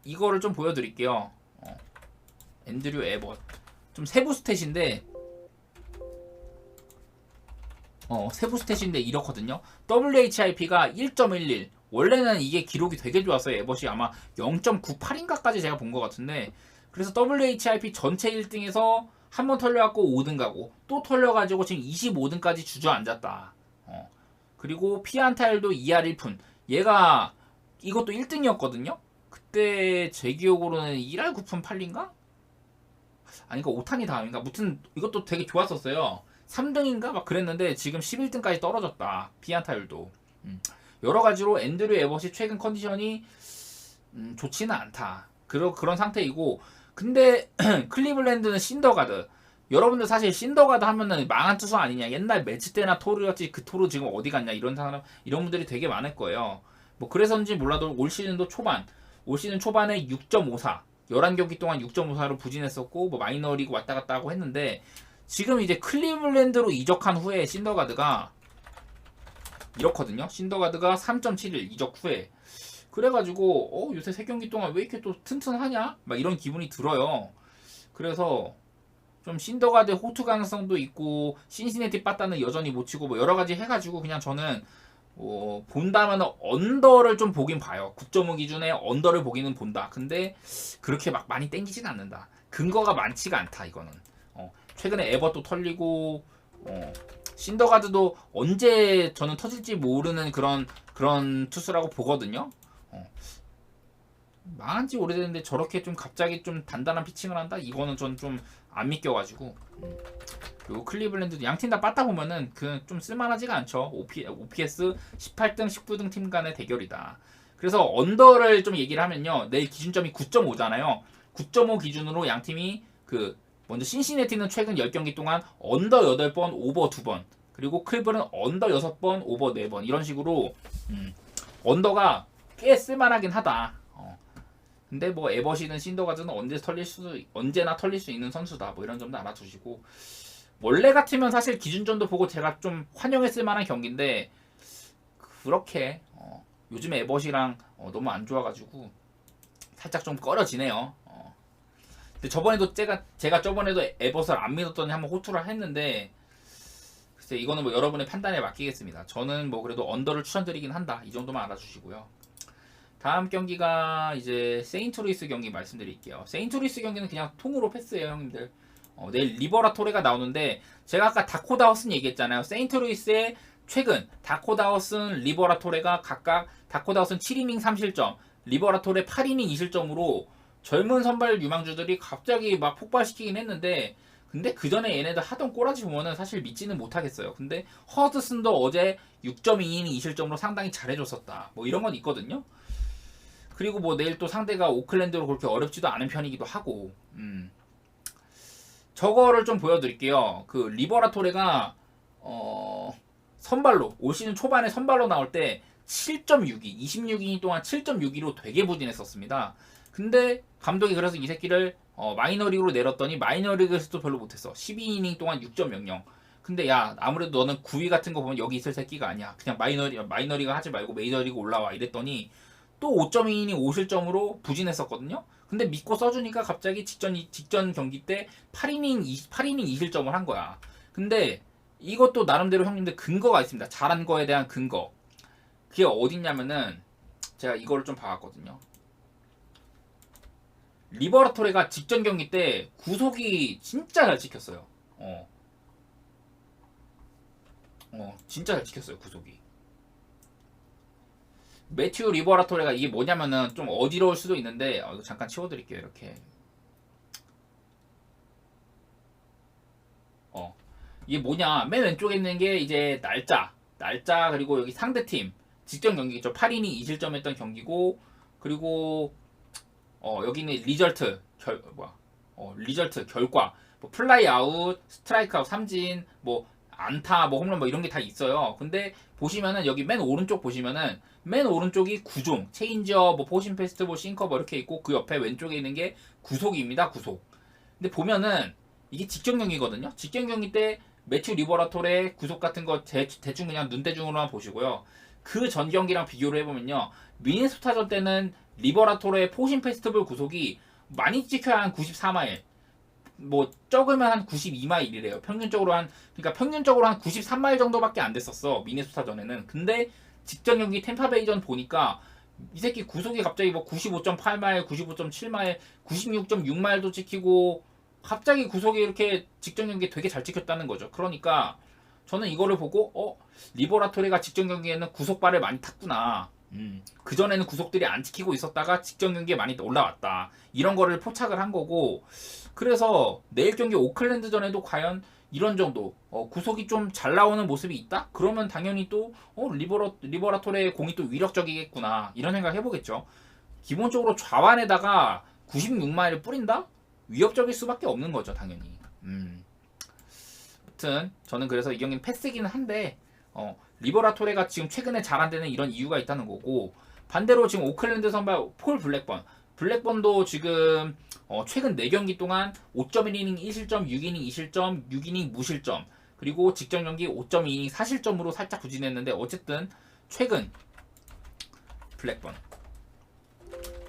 이거를 좀 보여드릴게요. 앤드류 에벗. 좀 세부 스탯인데, 세부 스탯인데 이렇거든요. WHIP가 1.11. 원래는 이게 기록이 되게 좋았어요. 에벗이 아마 0.98인가까지 제가 본 것 같은데, 그래서 WHIP 전체 1등에서 한 번 털려갖고 5등 가고, 또 털려가지고 지금 25등까지 주저앉았다. 그리고 피안타율도 2할 1푼. 얘가 이것도 1등이었거든요. 그때 제 기억으로는 1할 9푼 8리인가? 아니까 5탄이 다음인가? 무튼 이것도 되게 좋았었어요. 3등인가 막 그랬는데 지금 11등까지 떨어졌다. 피안타율도. 여러 가지로 앤드류 에벗이 최근 컨디션이 좋지는 않다. 그런 상태이고, 근데 클리블랜드는 신더가드. 여러분들 사실 신더가드 하면은 망한 투수 아니냐, 옛날 매치 때나 토르였지 그 토르 지금 어디 갔냐, 이런 분들이 되게 많을 거예요. 뭐 그래서인지 몰라도 올 시즌 초반에 6.54 11경기 동안 6.54로 부진했었고, 뭐 마이너리그 왔다 갔다 하고 했는데, 지금 이제 클리블랜드로 이적한 후에 신더가드가 이렇거든요. 신더가드가 3.71 이적 후에. 그래가지고 요새 3경기 동안 왜 이렇게 또 튼튼하냐? 막 이런 기분이 들어요. 그래서 좀 신더가드 호투 가능성도 있고, 신시내티 빠따는 여전히 못 치고, 뭐 여러 가지 해가지고 그냥 저는 본다면 언더를 좀 보긴 봐요. 9.5 기준에 언더를 보기는 본다. 근데 그렇게 막 많이 땡기진 않는다. 근거가 많지가 않다 이거는. 최근에 에버도 털리고, 신더가드도 언제 저는 터질지 모르는 그런 투수라고 보거든요. 망한지 오래됐는데 저렇게 좀 갑자기 좀 단단한 피칭을 한다? 이거는 전 좀 안 믿겨가지고. 그리고 클리블랜드도 양팀 다 빠다 보면은 그 좀 쓸만하지가 않죠. OPS 18등, 19등 팀 간의 대결이다. 그래서 언더를 좀 얘기를 하면요, 내일 기준점이 9.5잖아요. 9.5 기준으로 양팀이 먼저 신시내티는 최근 10경기 동안 언더 8번, 오버 2번, 그리고 클블은 언더 6번, 오버 4번, 이런 식으로 언더가 꽤 쓸만하긴 하다. 근데 뭐 에버시든 신더가드는 언제나 털릴 수 있는 선수다. 뭐 이런 점도 알아두시고, 원래 같으면 사실 기준점도 보고 제가 좀 환영했을 만한 경기인데, 그렇게 요즘에 에버시랑 너무 안 좋아가지고 살짝 좀 꺼려지네요. 근데 저번에도 제가 저번에도 에버스를 안 믿었더니 한번 호투를 했는데, 글쎄 이거는 뭐 여러분의 판단에 맡기겠습니다. 저는 뭐 그래도 언더를 추천드리긴 한다. 이 정도만 알아주시고요. 다음 경기가 이제 세인트루이스 경기 말씀드릴게요. 세인트루이스 경기는 그냥 통으로 패스예요, 형님들. 내일 리버라토레가 나오는데, 제가 아까 다코다우슨 얘기했잖아요. 세인트루이스의 최근 다코다우슨, 리버라토레가 각각 다코다우슨 7이닝 3실점, 리버라토레 8이닝 2실점으로 젊은 선발 유망주들이 갑자기 막 폭발시키긴 했는데, 근데 그 전에 얘네들 하던 꼬라지 보면은 사실 믿지는 못하겠어요. 근데 허드슨도 어제 6.2이닝 2실점으로 상당히 잘해줬었다. 뭐 이런 건 있거든요. 그리고 뭐 내일 또 상대가 오클랜드로 그렇게 어렵지도 않은 편이기도 하고, 저거를 좀 보여드릴게요. 그 리버라토레가 선발로 올 시즌 초반에 선발로 나올 때 7.62, 26이닝 동안 7.62로 되게 부진했었습니다. 근데 감독이 그래서 이 새끼를 마이너리그로 내렸더니 마이너리그에서도 별로 못했어. 12이닝 동안 6.00. 근데 야, 아무래도 너는 9위 같은 거 보면 여기 있을 새끼가 아니야. 그냥 마이너리그 하지 말고 메이저리그 올라와. 이랬더니 또 5.2이닝 5실점으로 부진했었거든요. 근데 믿고 써주니까 갑자기 직전 경기 때 8이닝 2실점을 한 거야. 근데 이것도 나름대로 형님들 근거가 있습니다. 잘한 거에 대한 근거. 그게 어딨냐면은, 제가 이거를 좀 봐왔거든요. 리버라토레가 직전 경기 때 구속이 진짜 잘 지켰어요. 진짜 잘 지켰어요, 구속이. 매튜 리버라토레가 이게 뭐냐면은 좀 어지러울 수도 있는데, 이거 잠깐 치워드릴게요. 이렇게 이게 뭐냐, 맨 왼쪽에 있는 게 이제 날짜, 그리고 여기 상대팀 직전 경기죠. 8이닝 2실점 했던 경기고, 그리고 여기는 리절트 결과, 뭐 플라이 아웃, 스트라이크 아웃, 삼진, 뭐 안타, 뭐 홈런, 뭐 이런 게 다 있어요. 근데 보시면은 여기 맨 오른쪽 보시면은 맨 오른쪽이 구종, 체인지업, 뭐 포신 페스티벌, 싱커 뭐 이렇게 있고, 그 옆에 왼쪽에 있는 게 구속입니다. 구속. 근데 보면은 이게 직전 경기거든요. 직전 경기 때 매튜 리버라토레 구속 같은 거 대충 그냥 눈대중으로만 보시고요. 그 전 경기랑 비교를 해보면요, 미네소타전 때는 리버라토레 포신 페스티벌 구속이 많이 찍혀야 한 94마일, 뭐 적으면 한 92마일이래요. 평균적으로 한 93마일 정도밖에 안 됐었어, 미네소타전에는. 근데 직전 경기 템파베이전 보니까 이 새끼 구속이 갑자기 뭐 95.8마일, 95.7마일, 96.6마일도 찍히고, 갑자기 구속이 이렇게 직전 경기에 되게 잘 찍혔다는 거죠. 그러니까 저는 이거를 보고 리버라토레가 직전 경기에는 구속발을 많이 탔구나. 그전에는 구속들이 안 지키고 있었다가 직전 경기에 많이 올라왔다. 이런 거를 포착을 한 거고, 그래서 내일 경기 오클랜드전에도 과연 이런 정도 구속이 좀 잘 나오는 모습이 있다? 그러면 당연히 또 리버라토레의 공이 또 위력적이겠구나 이런 생각 해보겠죠. 기본적으로 좌완에다가 96마일을 뿌린다? 위협적일 수밖에 없는 거죠 당연히. 아무튼 저는 그래서 이 경기는 패스기는 한데 리버라토레가 지금 최근에 잘 안 되는 이런 이유가 있다는 거고, 반대로 지금 오클랜드 선발 폴 블랙번도 지금 최근 4경기 동안 5.1이닝 1실점, 6이닝 2실점, 6이닝 무실점, 그리고 직전 경기 5.2이닝 4실점으로 살짝 부진했는데, 어쨌든 최근 블랙번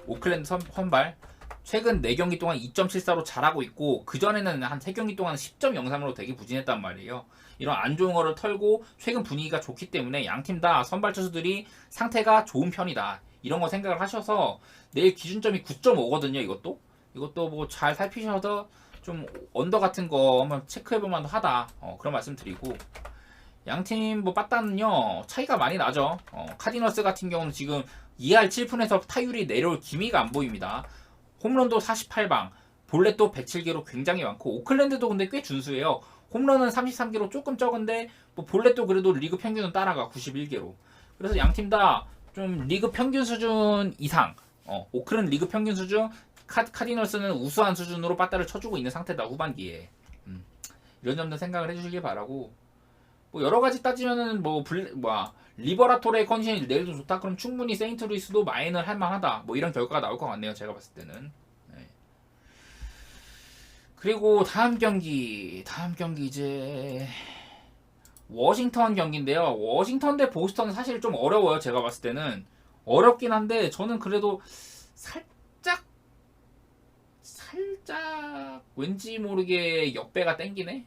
오클랜드 선발 최근 4경기 동안 2.74로 잘하고 있고, 그전에는 한 3경기 동안 10.03으로 되게 부진했단 말이에요. 이런 안 좋은 거를 털고 최근 분위기가 좋기 때문에 양팀 다 선발 투수들이 상태가 좋은 편이다, 이런 거 생각을 하셔서 내일 기준점이 9.5거든요. 이것도 뭐 잘 살피셔서 좀 언더 같은 거 한번 체크해볼 만도 하다, 그런 말씀 드리고, 양팀 뭐 빠따는요 차이가 많이 나죠. 카디너스 같은 경우는 지금 2할 7푼에서 타율이 내려올 기미가 안 보입니다. 홈런도 48방, 볼넷도 107개로 굉장히 많고, 오클랜드도 근데 꽤 준수해요. 홈런은 33개로 조금 적은데 뭐 볼넷도 그래도 리그 평균은 따라가 91개로. 그래서 양팀 다 좀 리그 평균 수준 이상, 오클은 리그 평균 수준, 카디널스는 우수한 수준으로 빠따를 쳐주고 있는 상태다 후반기에. 이런 점도 생각을 해주시길 바라고, 뭐 여러 가지 따지면은 리버라토레의 컨디션이 내일도 좋다, 그럼 충분히 세인트루이스도 마인을 할 만하다, 뭐 이런 결과가 나올 것 같네요 제가 봤을 때는. 네. 그리고 다음 경기 이제 워싱턴 경기인데요. 워싱턴 대 보스턴은 사실 좀 어려워요. 제가 봤을 때는 어렵긴 한데, 저는 그래도 살짝 왠지 모르게 역배가 땡기네.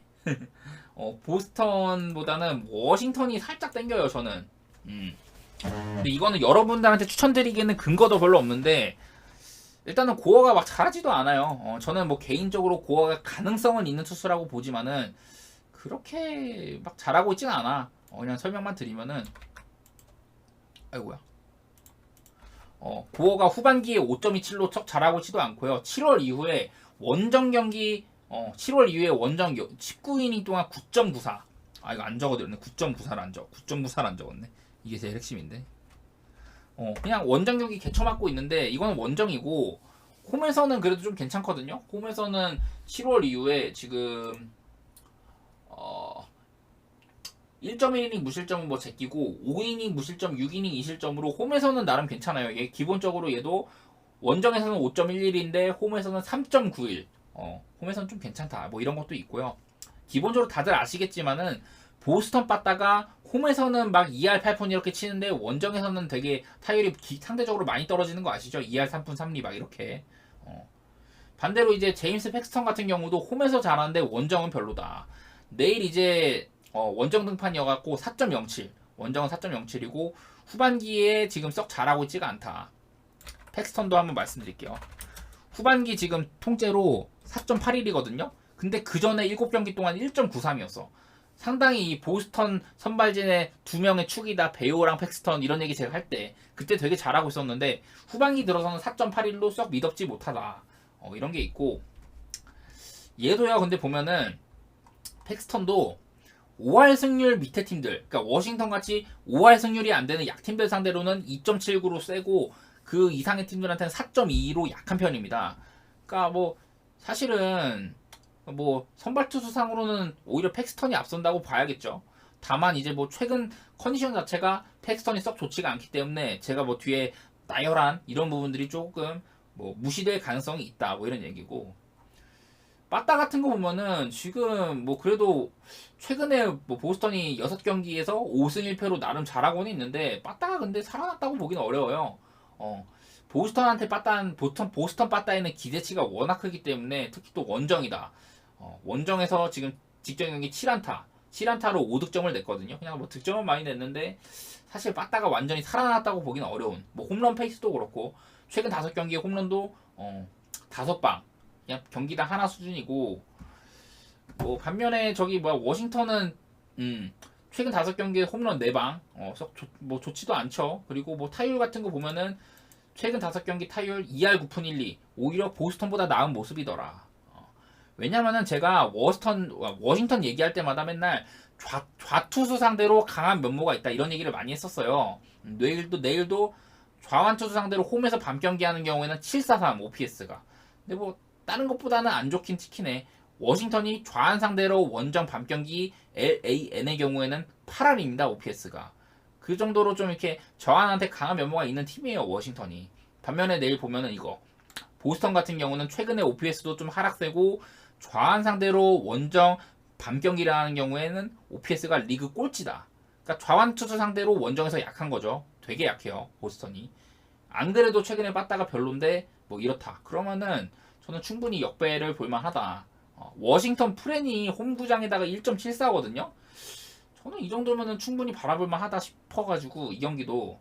보스턴보다는 워싱턴이 살짝 땡겨요 저는. 근데 이거는 여러분들한테 추천드리기에는 근거도 별로 없는데, 일단은 고어가 막 잘하지도 않아요. 저는 뭐 개인적으로 고어가 가능성은 있는 투수라고 보지만은 그렇게 막 잘하고 있지는 않아. 그냥 설명만 드리면은, 아이고야. 고어가 후반기에 5.27로 척 잘하고 있지도 않고요. 7월 이후에 원정 경기 7월 이후에 원정 19이닝 동안 9.94. 아 이거 안 적어드렸네. 9.94를 안 적어. 9.94를 안 적었네. 이게 제일 핵심인데. 그냥 원정 경기 개쳐맞고 있는데, 이거는 원정이고, 홈에서는 그래도 좀 괜찮거든요. 홈에서는 7월 이후에 지금 1.1이닝 무실점은 뭐 제끼고, 5이닝 무실점, 6이닝 2실점으로 홈에서는 나름 괜찮아요. 얘 기본적으로 얘도 원정에서는 5.11인데 홈에서는 3.91. 홈에서는 좀 괜찮다, 뭐 이런 것도 있고요. 기본적으로 다들 아시겠지만은 보스턴 빠따가 홈에서는 막 2할 8푼 이렇게 치는데, 원정에서는 되게 타율이 상대적으로 많이 떨어지는 거 아시죠? 2할 3푼 3리 막 이렇게. 반대로 이제 제임스 팩스턴 같은 경우도 홈에서 잘하는데 원정은 별로다. 내일 이제 원정 등판이어갖고 4.07, 원정은 4.07이고 후반기에 지금 썩 잘하고 있지가 않다. 팩스턴도 한번 말씀드릴게요. 후반기 지금 통째로 4.81이거든요. 근데 그 전에 7경기 동안 1.93이었어. 상당히 이 보스턴 선발진의 2명의 축이다, 베이오랑 팩스턴, 이런 얘기 제가 할 때 그때 되게 잘하고 있었는데, 후반기 들어서는 4.81로 썩 믿업지 못하다, 이런 게 있고, 얘도요. 근데 보면은 팩스턴도 5할 승률 밑에 팀들, 그러니까 워싱턴 같이 5할 승률이 안 되는 약팀들 상대로는 2.79로 세고, 그 이상의 팀들한테는 4.2로 약한 편입니다. 그러니까 뭐 사실은 뭐 선발 투수상으로는 오히려 팩스턴이 앞선다고 봐야겠죠. 다만 이제 뭐 최근 컨디션 자체가 팩스턴이 썩 좋지가 않기 때문에, 제가 뭐 뒤에 나열한 이런 부분들이 조금 뭐 무시될 가능성이 있다, 뭐 이런 얘기고, 빠따 같은 거 보면은 지금 뭐 그래도 최근에 뭐 보스턴이 6경기에서 5승 1패로 나름 잘하고는 있는데, 빠따가 근데 살아났다고 보기는 어려워요. 보스턴한테 보스턴 빠따에는 기대치가 워낙 크기 때문에, 특히 또 원정이다. 원정에서 지금 직전 경기 7안타로 5득점을 냈거든요. 그냥 뭐 득점은 많이 냈는데, 사실 빠따가 완전히 살아났다고 보기는 어려운, 뭐 홈런 페이스도 그렇고, 최근 5경기의 홈런도 5방, 그냥 경기당 하나 수준이고, 뭐 반면에 저기 워싱턴은 최근 5경기에 홈런 4방, 뭐 좋지도 않죠. 그리고 뭐 타율 같은 거 보면은 최근 5경기 타율 2할 9푼 1리, 오히려 보스턴보다 나은 모습이더라. 왜냐면은 제가 워싱턴 얘기할 때마다 맨날 좌투수 상대로 강한 면모가 있다 이런 얘기를 많이 했었어요. 내일도 좌완투수 상대로 홈에서 밤경기 하는 경우에는 743 OPS가. 근데 뭐 다른 것보다는 안 좋긴 치킨해. 워싱턴이 좌완 상대로 원정 밤경기 LAN의 경우에는 8할입니다. OPS가. 그 정도로 좀 이렇게 저한한테 강한 면모가 있는 팀이에요. 워싱턴이. 반면에 내일 보면은 이거 보스턴 같은 경우는 최근에 OPS도 좀 하락세고 좌완 상대로 원정 밤경기를 하는 경우에는 OPS가 리그 꼴찌다. 그러니까 좌완 투수 상대로 원정에서 약한 거죠. 되게 약해요. 보스턴이. 안 그래도 최근에 빠따가 별론데 뭐 이렇다. 그러면은 저는 충분히 역배를 볼만하다. 워싱턴 프렌이 홈구장에다가 1.74거든요. 저는 이 정도면은 충분히 바라볼만 하다 싶어가지고 이 경기도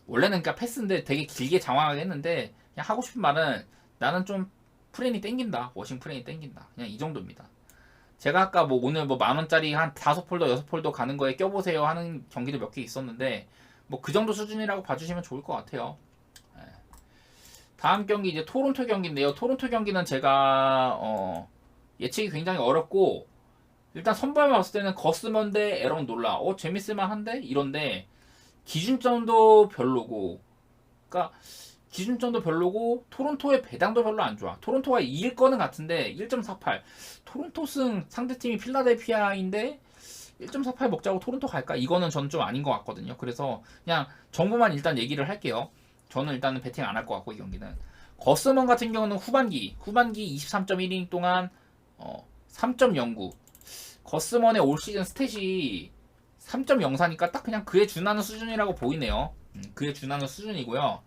원래는 그러니까 패스인데 되게 길게 장황하게 했는데 그냥 하고 싶은 말은 나는 좀 프렌이 땡긴다. 워싱 프렌이 땡긴다. 그냥 이 정도입니다. 제가 아까 뭐 오늘 뭐 10,000원짜리 한 5폴더 6폴더 가는 거에 껴보세요 하는 경기도 몇 개 있었는데 뭐 그 정도 수준이라고 봐주시면 좋을 것 같아요. 다음 경기 이제 토론토 경기인데요. 토론토 경기는 제가 예측이 굉장히 어렵고 일단 선발만 봤을 때는 거스먼 대 에런 놀라. 재밌을만한데 이런데 기준점도 별로고, 그러니까 기준점도 별로고 토론토의 배당도 별로 안 좋아. 토론토가 이길 거는 같은데 1.48. 토론토 승 상대팀이 필라델피아인데 1.48 먹자고 토론토 갈까? 이거는 저는 좀 아닌 것 같거든요. 그래서 그냥 정보만 일단 얘기를 할게요. 저는 일단은 배팅 안 할 것 같고 이 경기는 거스먼 같은 경우는 후반기 23.1이닝 동안 3.09. 거스먼의 올 시즌 스탯이 3.04니까 딱 그냥 그에 준하는 수준이라고 보이네요. 그에 준하는 수준이고요.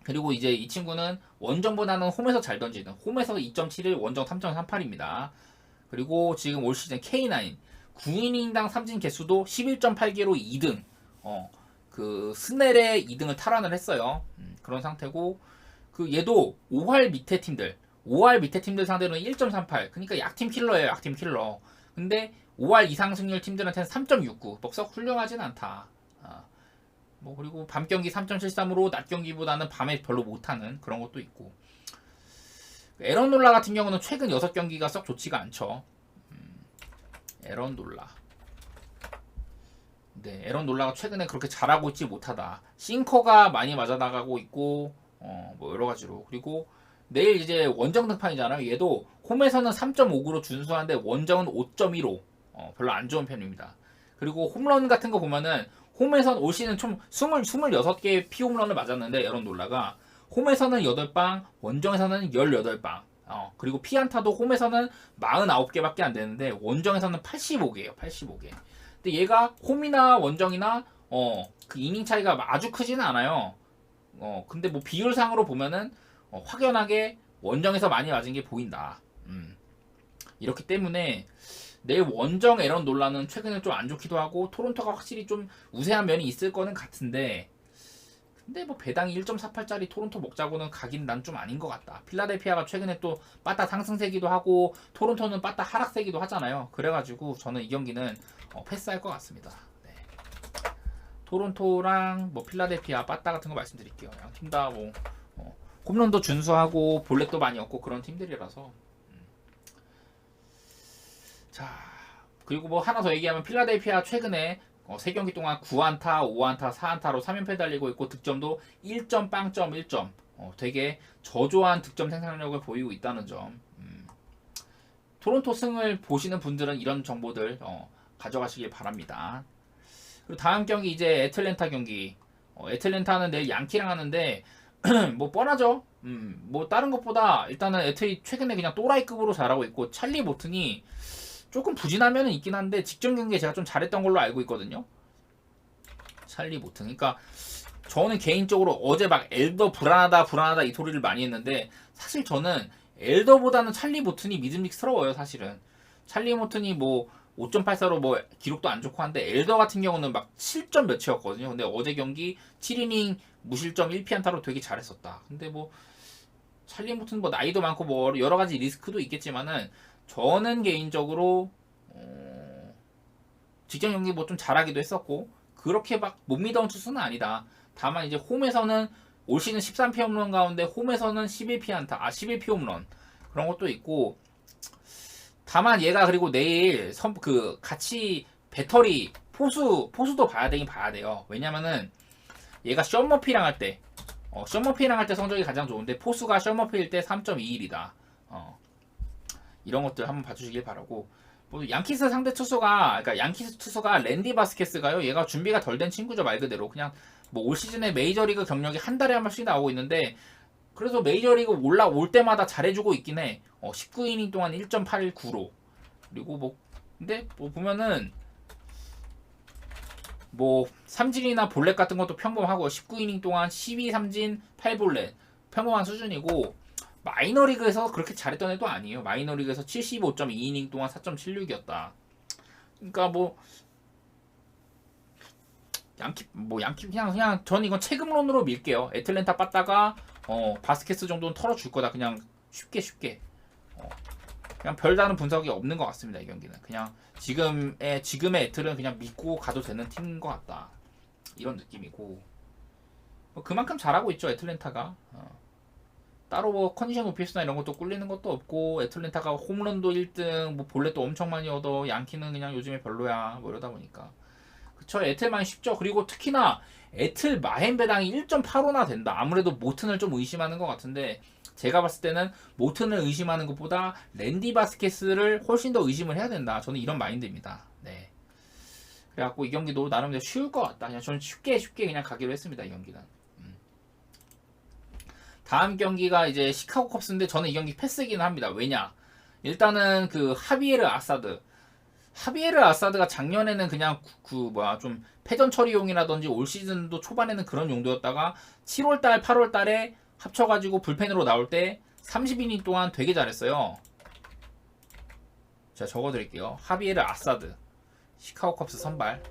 그리고 이제 이 친구는 원정보다는 홈에서 잘 던지는 홈에서 2.71 원정 3.38입니다. 그리고 지금 올 시즌 K9 9이닝당 삼진 개수도 11.8개로 2등. 그 스넬의 2등을 탈환을 했어요. 그런 상태고 그 얘도 5할 밑에 팀들 상대로는 1.38. 그러니까 약팀 킬러예요. 약팀 킬러. 근데 5할 이상 승률 팀들한테는 3.69. 썩 훌륭하진 않다. 뭐 그리고 밤 경기 3.73으로 낮 경기보다는 밤에 별로 못하는 그런 것도 있고. 에런 놀라 같은 경우는 최근 6경기가 썩 좋지가 않죠. 에런 놀라. 네, 에런 놀라가 최근에 그렇게 잘하고 있지 못하다. 싱커가 많이 맞아나가고 있고, 뭐 여러 가지로. 그리고 내일 이제 원정 등판이잖아요. 얘도 홈에서는 3.59로 준수한데 원정은 5.15. 별로 안 좋은 편입니다. 그리고 홈런 같은 거 보면은 홈에서는 올 시즌 총 26개 피홈런을 맞았는데 에런 놀라가 홈에서는 8방, 원정에서는 18방. 그리고 피안타도 홈에서는 49개밖에 안 되는데 원정에서는 85개예요. 85개. 근데 얘가 홈이나 원정이나 그 이닝 차이가 아주 크지는 않아요. 근데 뭐 비율상으로 보면은 확연하게 원정에서 많이 맞은 게 보인다. 이렇기 때문에 내일 원정 에런 놀라는 최근에 좀 안 좋기도 하고 토론토가 확실히 좀 우세한 면이 있을 거는 같은데 근데 뭐 배당이 1.48짜리 토론토 먹자고는 가긴 난 좀 아닌 것 같다. 필라델피아가 최근에 또 빠따 상승세기도 하고 토론토는 빠따 하락세기도 하잖아요. 그래가지고 저는 이 경기는 패스할 것 같습니다. 네. 토론토랑 뭐 필라델피아 빠따 같은 거 말씀드릴게요. 양팀 다 뭐 홈런도 준수하고 볼넷도 많이 얻고 그런 팀들이라서 자 그리고 뭐 하나 더 얘기하면 필라델피아 최근에 3경기 동안 9안타, 5안타, 4안타로 3연패 달리고 있고 득점도 1점 빵점 1점 되게 저조한 득점 생산력을 보이고 있다는 점. 토론토 승을 보시는 분들은 이런 정보들 가져가시길 바랍니다. 그리고 다음 경기 이제 애틀랜타 경기. 애틀랜타는 내일 양키랑 하는데 뭐 뻔하죠. 뭐 다른 것보다 일단은 애틀이 최근에 그냥 또라이급으로 잘하고 있고 찰리 모튼이 조금 부진하면은 있긴 한데 직전 경기에 제가 좀 잘했던 걸로 알고 있거든요. 찰리 모튼. 그러니까 저는 개인적으로 어제 막 엘더 불안하다 이 소리를 많이 했는데 사실 저는 엘더보다는 찰리 모튼이 믿음직스러워요. 사실은 찰리 모튼이 뭐 5.84로 뭐 기록도 안 좋고 한데 엘더 같은 경우는 막 7점 몇이었거든요. 근데 어제 경기 7이닝 무실점 1피안타로 되게 잘했었다. 근데 뭐 찰리 모튼 뭐 나이도 많고 뭐 여러 가지 리스크도 있겠지만은 저는 개인적으로 직전 경기 뭐 좀 잘하기도 했었고 그렇게 막 못 믿어온 투수는 아니다. 다만 이제 홈에서는 올 시즌 13피 홈런 가운데 홈에서는 11피 안타, 11피 홈런 그런 것도 있고 다만 얘가 그리고 내일 같이 배터리 포수도 봐야 되긴 봐야 돼요. 왜냐면은 얘가 션머피랑 할 때 션머피랑 할 때 성적이 가장 좋은데 포수가 션머피일 때 3.21이다. 이런 것들 한번 봐주시길 바라고. 뭐 양키스 상대 투수가 그러니까 양키스 투수가 랜디 바스케스가요. 얘가 준비가 덜 된 친구죠 말 그대로. 그냥 뭐 올 시즌에 메이저리그 경력이 한 달에 한 번씩 나오고 있는데 그래서 메이저리그 올라올 때마다 잘해주고 있긴 해. 19이닝 동안 1.89로 그리고 뭐 근데 뭐 보면은 뭐 삼진이나 볼넷 같은 것도 평범하고 19이닝 동안 12 삼진 8볼넷 평범한 수준이고 마이너리그에서 그렇게 잘했던 애도 아니에요. 마이너리그에서 75.2이닝 동안 4.76이었다. 그러니까 뭐 양키 그냥 전 이건 체급론으로 밀게요. 애틀랜타 빠따가 바스케스 정도는 털어줄 거다. 그냥 쉽게 그냥 별다른 분석이 없는 것 같습니다. 이 경기는 그냥 지금의 애틀은 그냥 믿고 가도 되는 팀인 것 같다. 이런 느낌이고 뭐 그만큼 잘하고 있죠 애틀랜타가. 따로 뭐 컨디션 오피스나 이런 것도 꿀리는 것도 없고 애틀랜타가 홈런도 1등 뭐 볼넷도 엄청 많이 얻어. 양키는 그냥 요즘에 별로야 뭐 이러다 보니까 그쵸. 애틀만이 쉽죠. 그리고 특히나 애틀 마헨 배당이 1.85나 된다. 아무래도 모튼을 좀 의심하는 것 같은데 제가 봤을 때는 모튼을 의심하는 것보다 랜디 바스케스를 훨씬 더 의심을 해야 된다. 저는 이런 마인드입니다. 네. 그래갖고 이 경기도 나름대로 쉬울 것 같다. 그냥 저는 쉽게 그냥 가기로 했습니다. 이 경기는. 다음 경기가 이제 시카고 컵스인데 저는 이 경기 패스이긴 합니다. 왜냐? 일단은 그 하비에르 아사드가 작년에는 그냥 좀 패전 처리용이라든지 올 시즌도 초반에는 그런 용도였다가 7월달, 8월달에 합쳐가지고 불펜으로 나올 때 30이닝 동안 되게 잘했어요. 제가 적어드릴게요. 하비에르 아사드 시카고 컵스 선발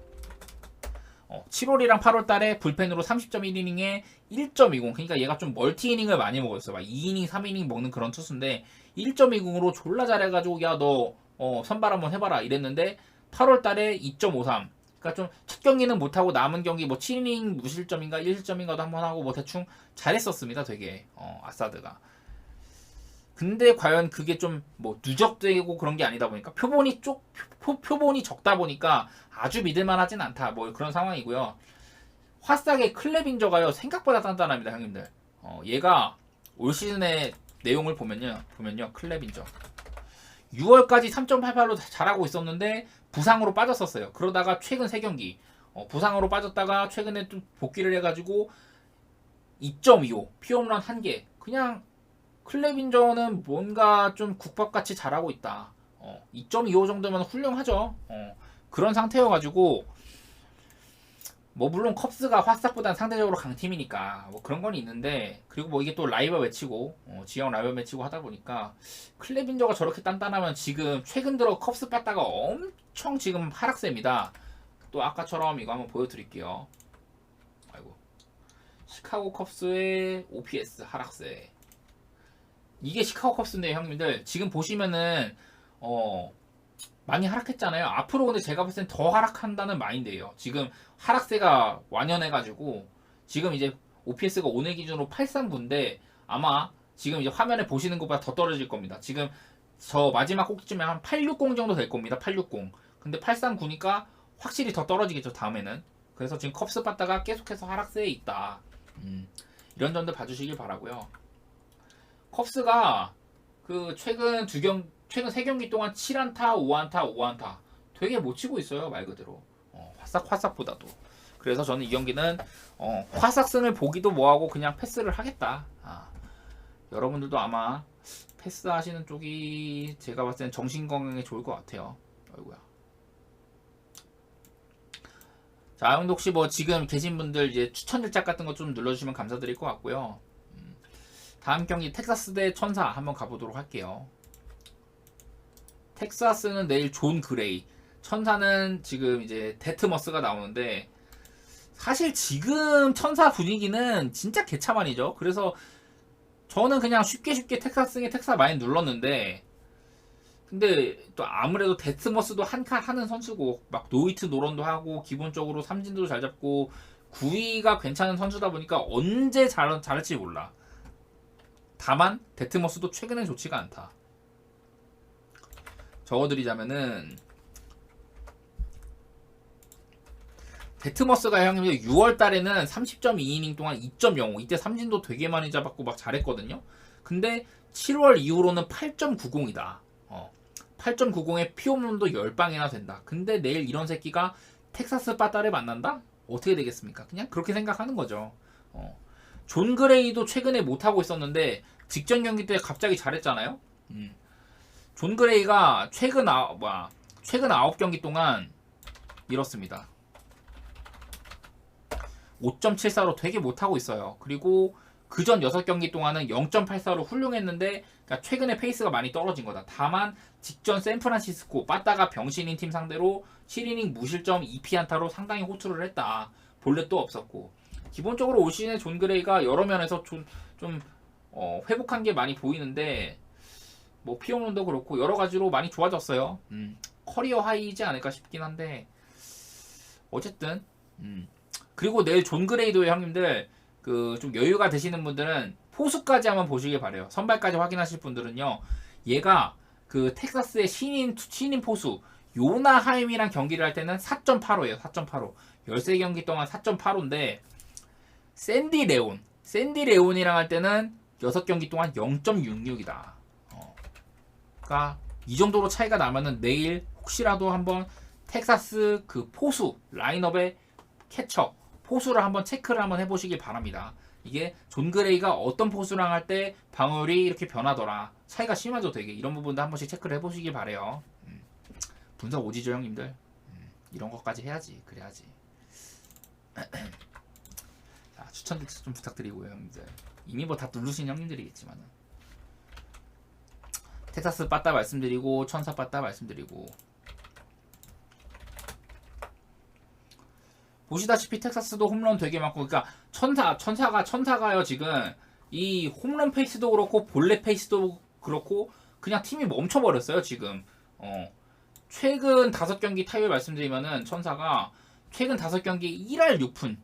7월이랑 8월달에 불펜으로 30.1이닝에 1.20 그러니까 얘가 좀 멀티이닝을 많이 먹었어요. 막 2이닝, 3이닝 먹는 그런 투수인데 1.20으로 졸라 잘해가지고 야 너 선발 한번 해봐라 이랬는데 8월달에 2.53 그러니까 좀 첫 경기는 못하고 남은 경기 뭐 7이닝 무실점인가 1실점인가도 한번 하고 뭐 대충 잘했었습니다. 되게 아사드가. 근데 과연 그게 좀 뭐 누적되고 그런 게 아니다 보니까 표본이 적다 보니까 아주 믿을만하진 않다. 뭐 그런 상황이고요. 화싹의 클레빙저가요 생각보다 단단합니다, 형님들. 얘가 올 시즌의 내용을 보면요, 클레빙저 6월까지 3.88로 잘하고 있었는데 부상으로 빠졌었어요. 그러다가 최근 3경기 부상으로 빠졌다가 최근에 또 복귀를 해가지고 2.25 피홈런 1개. 그냥 클레빈저는 뭔가 좀 국밥같이 잘하고 있다. 2.25 정도면 훌륭하죠. 그런 상태여가지고 뭐 물론 컵스가 화싹보다는 상대적으로 강팀이니까 뭐 그런 건 있는데 그리고 뭐 이게 또 라이벌 매치고 지역 라이벌 매치고 하다 보니까 클레빈저가 저렇게 단단하면 지금 최근 들어 컵스 빠따가 엄청 지금 하락세입니다. 또 아까처럼 이거 한번 보여드릴게요. 아이고 시카고 컵스의 OPS 하락세. 이게 시카고 컵스인데 형님들 지금 보시면은 많이 하락했잖아요. 앞으로 근데 제가 봤을 땐 더 하락한다는 마인드예요. 지금 하락세가 완연해가지고 지금 이제 OPS가 오늘 기준으로 839인데 아마 지금 이제 화면에 보시는 것보다 더 떨어질 겁니다. 지금 저 마지막 꼭지점에 한 860 정도 될 겁니다. 860. 근데 839니까 확실히 더 떨어지겠죠 다음에는. 그래서 지금 컵스 받다가 계속해서 하락세에 있다. 이런 점들 봐주시길 바라고요. 컵스가 그 최근 3경기 동안 7안타, 5안타, 5안타 되게 못 치고 있어요. 말 그대로. 화싹보다도. 그래서 저는 이 경기는 화싹승을 보기도 뭐하고 그냥 패스를 하겠다. 여러분들도 아마 패스하시는 쪽이 제가 봤을 때는 정신건강에 좋을 것 같아요. 아이고야. 자, 혹시 뭐 지금 계신 분들 이제 추천 글자 같은 거 좀 눌러주시면 감사드릴 것 같고요. 다음 경기 텍사스 대 천사 한번 가보도록 할게요. 텍사스는 내일 존 그레이, 천사는 지금 이제 데트머스가 나오는데 사실 지금 천사 분위기는 진짜 개차반이죠. 그래서 저는 그냥 쉽게 텍사스에 텍사 많이 눌렀는데 근데 또 아무래도 데스머스도 한 칸 하는 선수고 막 노이트 노런도 하고 기본적으로 삼진도 잘 잡고 구위가 괜찮은 선수다 보니까 언제 잘할지 몰라. 다만 데트머스도 최근에 좋지가 않다. 적어드리자면은 데트머스가 형님 6월 달에는 30.2이닝 동안 2.05 이때 삼진도 되게 많이 잡았고 막 잘했거든요. 근데 7월 이후로는 8.90이다. 8.90에 피홈런도 10방이나 된다. 근데 내일 이런 새끼가 텍사스 빠따를 만난다? 어떻게 되겠습니까? 그냥 그렇게 생각하는 거죠. 존 그레이도 최근에 못하고 있었는데 직전 경기 때 갑자기 잘했잖아요. 존 그레이가 최근 9경기 동안 이렇습니다. 5.74로 되게 못하고 있어요. 그리고 그전 6경기 동안은 0.84로 훌륭했는데 그러니까 최근에 페이스가 많이 떨어진 거다. 다만 직전 샌프란시스코 빠따가 병신인 팀 상대로 7이닝 무실점 2피안타로 상당히 호투를 했다. 볼넷도 없었고 기본적으로 올 시즌에 존 그레이가 여러 면에서 좀 회복한 게 많이 보이는데 뭐 피홈런도 그렇고 여러 가지로 많이 좋아졌어요. 커리어 하이이지 않을까 싶긴 한데 어쨌든 그리고 내일 존 그레이도의 형님들 그 좀 여유가 되시는 분들은 포수까지 한번 보시길 바래요. 선발까지 확인하실 분들은요. 얘가 그 텍사스의 신인 포수 요나 하임이랑 경기를 할 때는 4.85예요. 4.85. 13경기 동안 4.85인데 샌디 레온이랑 할 때는 6경기 동안 0.66이다. 그러니까 이 정도로 차이가 나면은 내일 혹시라도 한번 텍사스 그 포수 라인업의 캐쳐 포수를 한번 체크를 한번 해보시길 바랍니다. 이게 존 그레이가 어떤 포수랑 할 때 방어율이 이렇게 변하더라. 차이가 심하죠 되게. 이런 부분도 한 번씩 체크를 해보시길 바래요. 분석 오지죠 형님들. 이런 것까지 해야지. 그래야지. 자, 추천 좀 부탁드리고요 형님들. 이미 뭐 다 누르신 형님들이겠지만은 텍사스 빠따 말씀드리고 천사 빠따 말씀드리고 보시다시피 텍사스도 홈런 되게 많고 그러니까 천사가요 지금 이 홈런 페이스도 그렇고 볼넷 페이스도 그렇고 그냥 팀이 멈춰버렸어요 지금. 최근 5경기 타율 말씀드리면은 천사가 최근 5경기 1할 6푼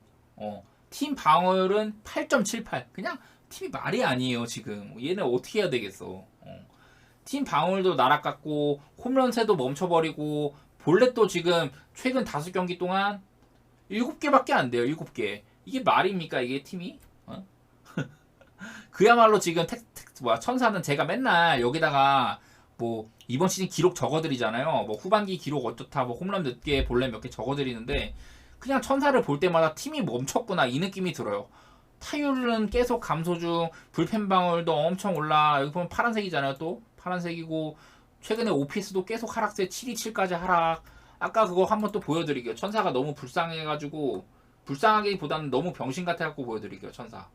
팀 방어율은 8.78 그냥 팀이 말이 아니에요 지금. 얘네 어떻게 해야 되겠어. 팀 방어율도 날아갔고 홈런 세도 멈춰버리고 볼넷도 지금 최근 5경기 동안 7개밖에 안 돼요. 7개. 이게 말입니까? 이게 팀이? 그야말로 지금 천사는 제가 맨날 여기다가 뭐 이번 시즌 기록 적어드리잖아요. 뭐 후반기 기록 어떻다, 뭐 홈런 몇 개, 볼넷 몇 개 적어드리는데 그냥 천사를 볼 때마다 팀이 멈췄구나 이 느낌이 들어요. 타율은 계속 감소 중, 불펜 방어율도 엄청 올라. 여기 보면 파란색이잖아요. 또 파란색이고 최근에 OPS도 계속 하락세 727까지 하락. 아까 그거 한번 또 보여드릴게요. 천사가 너무 불쌍해가지고 불쌍하기보다는 너무 병신 같아갖고 보여드릴게요. 천사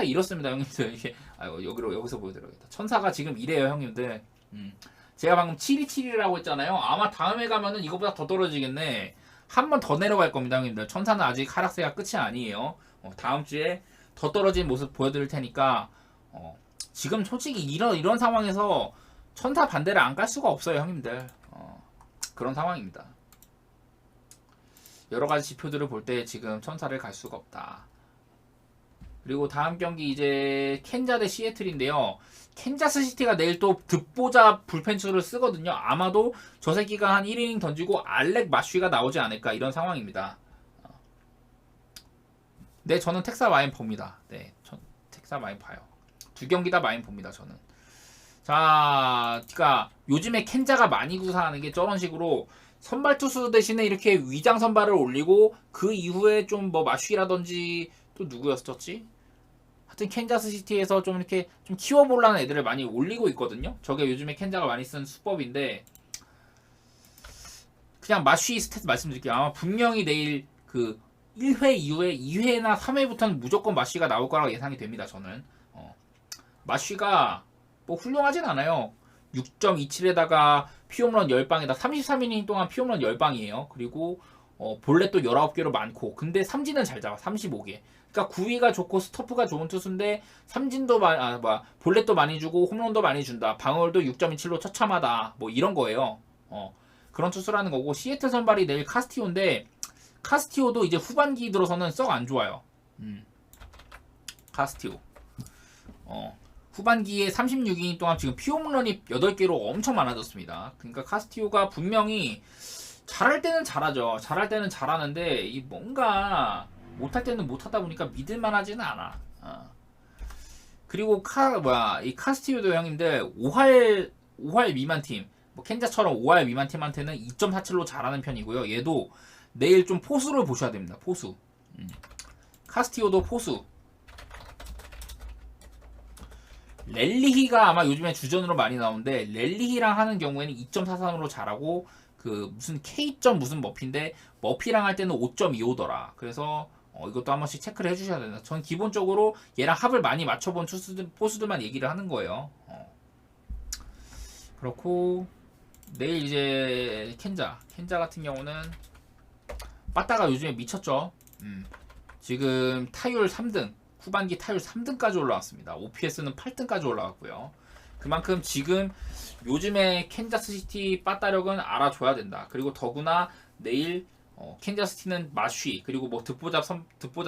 이렇습니다 형님들. 이게 여기서 보여드려야겠다. 천사가 지금 이래요 형님들. 제가 방금 727이라고 했잖아요. 아마 다음에 가면은 이거보다 더 떨어지겠네. 한 번 더 내려갈 겁니다 형님들. 천사는 아직 하락세가 끝이 아니에요. 다음 주에 더 떨어진 모습 보여드릴 테니까 지금 솔직히 이런 상황에서 천사 반대를 안 깔 수가 없어요 형님들. 그런 상황입니다. 여러가지 지표들을 볼 때 지금 천사를 갈 수가 없다. 그리고 다음 경기 이제 캔자 대 시애틀인데요. 캔자스 시티가 내일 또 득보자 불펜수를 쓰거든요. 아마도 저 새끼가 한 1이닝 던지고 알렉 마쉬가 나오지 않을까 이런 상황입니다. 네, 저는 텍사 마인 봅니다. 네, 텍사 마인 봐요. 두 경기 다 마인 봅니다 저는. 자, 그러니까 요즘에 캔자가 많이 구사하는 게 저런 식으로 선발 투수 대신에 이렇게 위장 선발을 올리고 그 이후에 좀 뭐 마쉬라든지 또 누구였었지? 하여튼 캔자스 시티에서 좀 이렇게 좀 키워보려는 애들을 많이 올리고 있거든요. 저게 요즘에 캔자가 많이 쓰는 수법인데 그냥 마쉬 스탯 말씀드릴게요. 아마 분명히 내일 그 1회 이후에 2회나 3회부터는 무조건 마쉬가 나올 거라고 예상이 됩니다. 저는 마쉬가 뭐 훌륭하진 않아요. 6.27에다가 피홈런 10방에다 33이닝 동안 피홈런 10방이에요. 그리고 볼넷도 19개로 많고, 근데 삼진은 잘 잡아. 35개. 그러니까 구위가 좋고 스토프가 좋은 투수인데 삼진도 볼넷도 많이 주고 홈런도 많이 준다. 방어율도 6.27로 처참하다. 뭐 이런 거예요. 그런 투수라는 거고, 시애틀 선발이 내일 카스티오인데 카스티오도 이제 후반기 들어서는 썩 안 좋아요. 카스티오. 후반기에 36이닝 동안 지금 피홈런이 8개로 엄청 많아졌습니다. 그러니까 카스티오가 분명히 잘할 때는 잘하죠. 잘할 때는 잘하는데 이 뭔가 못할 때는 못하다 보니까 믿을만하지는 않아. 그리고 이 카스티오도 형님들 5할 미만 팀, 뭐 캔자처럼 5할 미만 팀한테는 2.47로 잘하는 편이고요. 얘도 내일 좀 포수를 보셔야 됩니다. 포수. 카스티오도 포수. 렐리히가 아마 요즘에 주전으로 많이 나오는데, 렐리히랑 하는 경우에는 2.43으로 잘하고, 그 무슨 K점 무슨 머피인데 머피랑 할 때는 5.25더라. 그래서 이것도 한 번씩 체크를 해주셔야 된다. 전 기본적으로 얘랑 합을 많이 맞춰본 포수들만 얘기를 하는 거예요. 그렇고 내일 이제 켄자 같은 경우는 빠따가 요즘에 미쳤죠. 지금 타율 3등, 후반기 타율 3등까지 올라왔습니다. OPS는 8등까지 올라왔고요. 그만큼 지금 요즘에 캔자스시티 빠따력은 알아줘야 된다. 그리고 더구나 내일 캔자스시티는 마쉬 그리고 뭐 득보잡